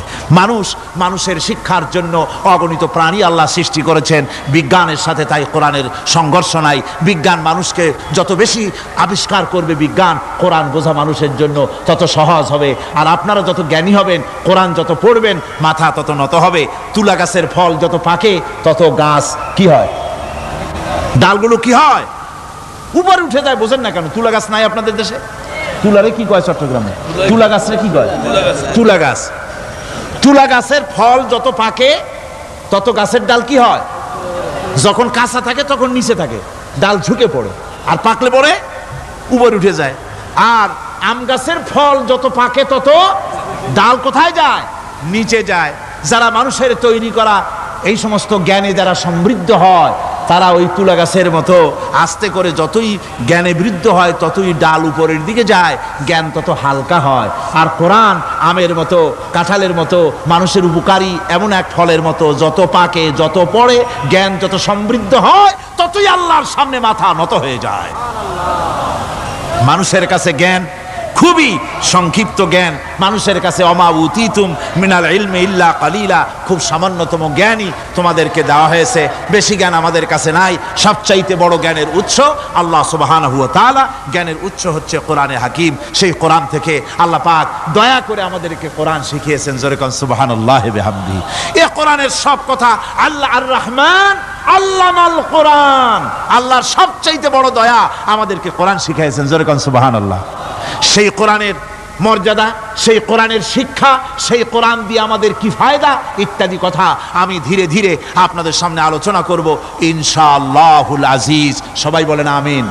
মানুষের শিক্ষার জন্য অগণিত প্রাণী আল্লাহ সৃষ্টি করেছেন বিজ্ঞানের সাথে, তাই কোরআনের সংঘর্ষ নাই। বিজ্ঞান মানুষকে যত বেশি আবিষ্কার করবে, বিজ্ঞান কোরআন বোঝা মানুষের জন্য তত সহজ হবে। আর আপনারা যত জ্ঞানী হবেন, কোরআন যত পড়বেন, মাথা তত নত হবে। তুলা গাছের ফল যত পাকে তত গাছ কি হয়, ডালগুলো কি হয়, উপরে উঠে যায়। বোঝেন না কেন? তুলা গাছ নাই আপনাদের দেশে? তুলারে কি কয় চট্টগ্রামে? তুলা গাছরে কি কয়? তুলা গাছ। তুলা গাছের ফল যত পাকে তত গাছের ডাল কি হয়, যখন কাঁচা থাকে তখন নিচে থাকে, ডাল ঝুঁকে পড়ে, আর পাকলে পরে উপরে উঠে যায়। আর আম গাছের ফল যত পাকে তত ডাল কোথায় যায়? নিচে যায়। যারা মানুষের তৈরি করা এই সমস্ত জ্ঞানে যারা সমৃদ্ধ হয়, তারা ওই তুলা গাছের মতো আস্তে করে যতই জ্ঞানে বৃদ্ধ হয় ততই ডাল উপরের দিকে যায়, জ্ঞান তত হালকা হয়। আর কোরআন আমের মতো, কাঁঠালের মতো, মানুষের উপকারী এমন এক ফলের মতো, যত পাকে যত পড়ে, জ্ঞান যত সমৃদ্ধ হয় ততই আল্লাহর সামনে মাথা নত হয়ে যায়। মানুষের কাছে জ্ঞান খুবই সংক্ষিপ্ত জ্ঞান, মানুষের কাছে অমা উতিতুম মিনাল ইলমি ইল্লা কালিলা, খুব সামান্যতম জ্ঞানই তোমাদেরকে দেওয়া হয়েছে, বেশি জ্ঞান আমাদের কাছে নাই। সবচাইতে বড় জ্ঞানের উৎস আল্লাহ সুবহানাহু ওয়া তাআলা, জ্ঞানের উৎস হচ্ছে কোরআনে হাকিম। সেই কোরআন থেকে আল্লাহ পাক দয়া করে আমাদেরকে কোরআন শিখিয়েছেন। জোরে কোন সুবহানাল্লাহি বিহামদিহি। এই কোরআনের সব কথা, আল্লাহ আর রহমান আল্লামাল কোরআন, আল্লাহর সবচাইতে বড় দয়া আমাদেরকে কোরআন শিখিয়েছেন। জোরে কোন সুবহানাল্লাহ। সেই কোরআনের মর্যাদা, সেই কোরআনের শিক্ষা, সেই কোরআন দিয়ে আমাদের কি ফায়দা ইত্যাদি কথা আমি ধীরে ধীরে আপনাদের সামনে আলোচনা করব ইনশাআল্লাহুল আজিজ। সবাই বলেন আমিন।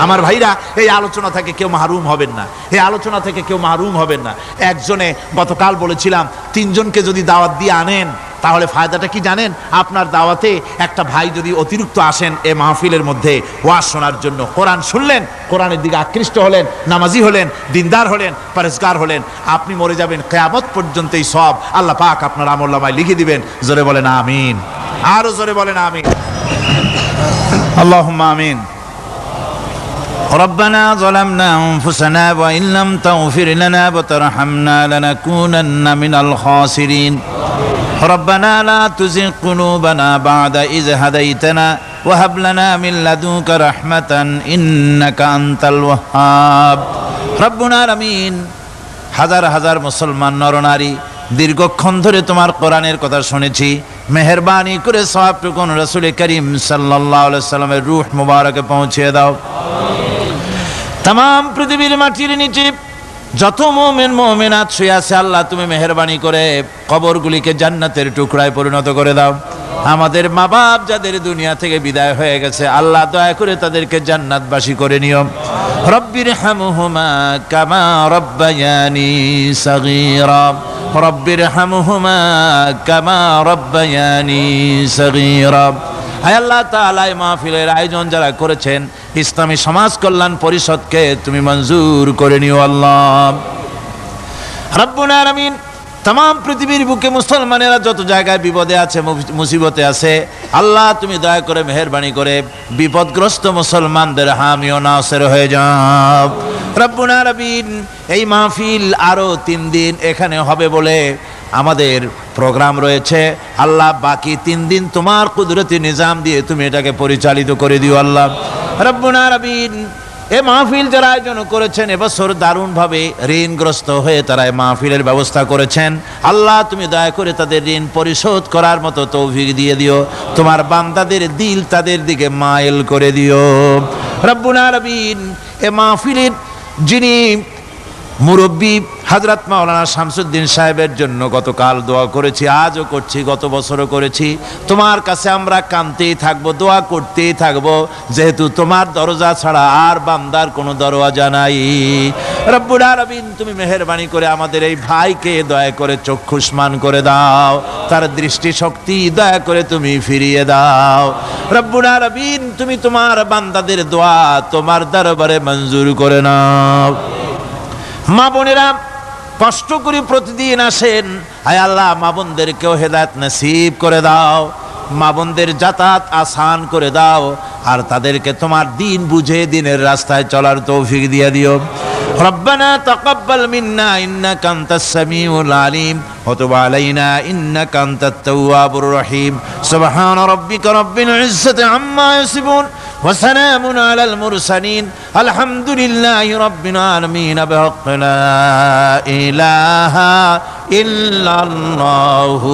আমার ভাইরা, এই আলোচনা থেকে কেউ মাহরুম হবেন না, এই আলোচনা থেকে কেউ মাহরুম হবেন না। একজনে গতকাল বলেছিলাম, 3 জনকে যদি দাওয়াত দিয়ে আনেন তাহলে ফায়দাটা কি জানেন? আপনার দাওয়াতে একটা ভাই যদি অতিরিক্ত আসেন এ মাহফিলের মধ্যে ওয়াজ শোনার জন্য, কোরআন শুনলেন, কোরআনের দিকে আকৃষ্ট হলেন, নামাজি হলেন, দিনদার হলেন, পরেজগার হলেন, আপনি মরে যাবেন, কিয়ামত পর্যন্ত এই সব আল্লাহ পাক আপনার আমলনামায় লিখে দিবেন। জোরে বলেন আমিন, আরো জোরে বলেন আমিন, আল্লাহুম্মা আমিন। ربنا ظلمنا أنفسنا وإن لم تغفر لنا وترحمنا لنكونن من الخاسرين ربنا لا تزغ قلوبنا بعد إذ هديتنا وهب لنا من لدنك رحمة إنك أنت الوهاب ربنا العالمين। হাজার হাজার মুসলমান নরনারী দীর্ঘক্ষণ ধরে তোমার কোরআনের কথা শুনেছি, মেহেরবানি করে সওয়াবটুকু রাসূল করিম সাল্লাল্লাহু আলাইহি সাল্লামের রূহ মুবারকে পৌঁছে দাও। তাম পৃথিবীর মাটির নিচে যত মুমিন মুমিনাত শুয়ে আছে, আল্লাহ তুমি মেহেরবানি করে কবরগুলিকে জান্নাতের টুকরায় পরিণত করে দাও। আমাদের মা বাপ যাদের দুনিয়া থেকে বিদায় হয়ে গেছে, আল্লাহ দয়া করে তাদেরকে জান্নাতবাসী করে নিও। রব্বির হামহুমা কামা রব্বায়ানি সগীরা, রব্বির হামহুমা কামা রব্বায়ানি সগীরা। হায় আল্লাহ তাআলা, এই মাহফিলের আয়োজন যারা করেছেন, ইসলামী সমাজ কল্যাণ পরিষদকে তুমি মঞ্জুর করে নিও আল্লাহ রাব্বুল আলামিন। तमाम পৃথিবীর বুকে মুসলমানেরা যত জায়গায় বিপদে আছে, মুসিবতে আছে, আল্লাহ তুমি দয়া করে মেহেরবানি করে বিপদগ্রস্ত মুসলমানদের হামি ও নাসির হয়ে যাও রব্বুল আলামিন। এই মাহফিল আরো 3 দিন এখানে হবে বলে আমাদের প্রোগ্রাম রয়েছে। আল্লাহ বাকি 3 দিন তোমার কুদরতি নিজাম দিয়ে তুমি এটাকে পরিচালিত করে দিও আল্লাহ রব্বুল আলামিন। এই মাহফিল যারা আয়োজন করেছেন, এবছর দারুণভাবে ঋণগ্রস্ত হয়ে তারা এই মাহফিলের ব্যবস্থা করেছেন, আল্লাহ তুমি দয়া করে তাদের ঋণ পরিশোধ করার মতো তৌফিক দিয়ে দিও। তোমার বান্দাদের দিল তাদের দিকে মাইল করে দিও রব্বুল আলামিন। এই মাহফিলের যিনি মুরব্বী হযরত মাওলানা শামসুদ্দিন সাহেবের জন্য গতকাল দোয়া করেছি, আজও করছি, গত বছরও করেছি। তোমার কাছে আমরা কাঁদতেই থাকবো, দোয়া করতেই থাকবো, যেহেতু তোমার দরজা ছাড়া আর বান্দার কোনো দরওয়াজা নাই রব্বুল আলামিন। তুমি মেহেরবানি করে আমাদের এই ভাইকে দয়া করে চক্ষুষ্মান করে দাও, তার দৃষ্টিশক্তি দয়া করে তুমি ফিরিয়ে দাও রব্বুল আলামিন। তুমি তোমার বান্দাদের দোয়া তোমার দরবারে মঞ্জুর করে নাও। মা বোনেরা কষ্ট করে প্রতিদিন আসেন, হায় আল্লাহ মা বোনদেরকেও হেদায়েত নসিব করে দাও, মা বোনদের যাতায়াত আসান করে দাও, আর তাদেরকে তোমার দিন বুঝে দিনের রাস্তায় চলার তৌফিক দিয়ে দিও। রব্বানা তাকাব্বাল মিন্না ইন্নাকা আনতাস সামিউল আলিম ওয়া তুব আলাইনা ইন্নাকা আনতাত তাওয়াবুর রহিম। সুবহানা রাব্বিকা রাব্বিল ইজ্জাতি আম্মা ইয়াসিফুন ওয়া সালামুন আলাল মুরসালিন আলহামদুলিল্লাহি রাব্বিল আলামিন। বিহাক্কি লা ইলাহা ইল্লাল্লাহু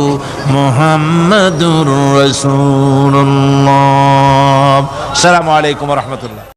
মুহাম্মাদুর রাসূলুল্লাহ। আসসালামু আলাইকুম ওয়া রাহমাতুল্লাহ।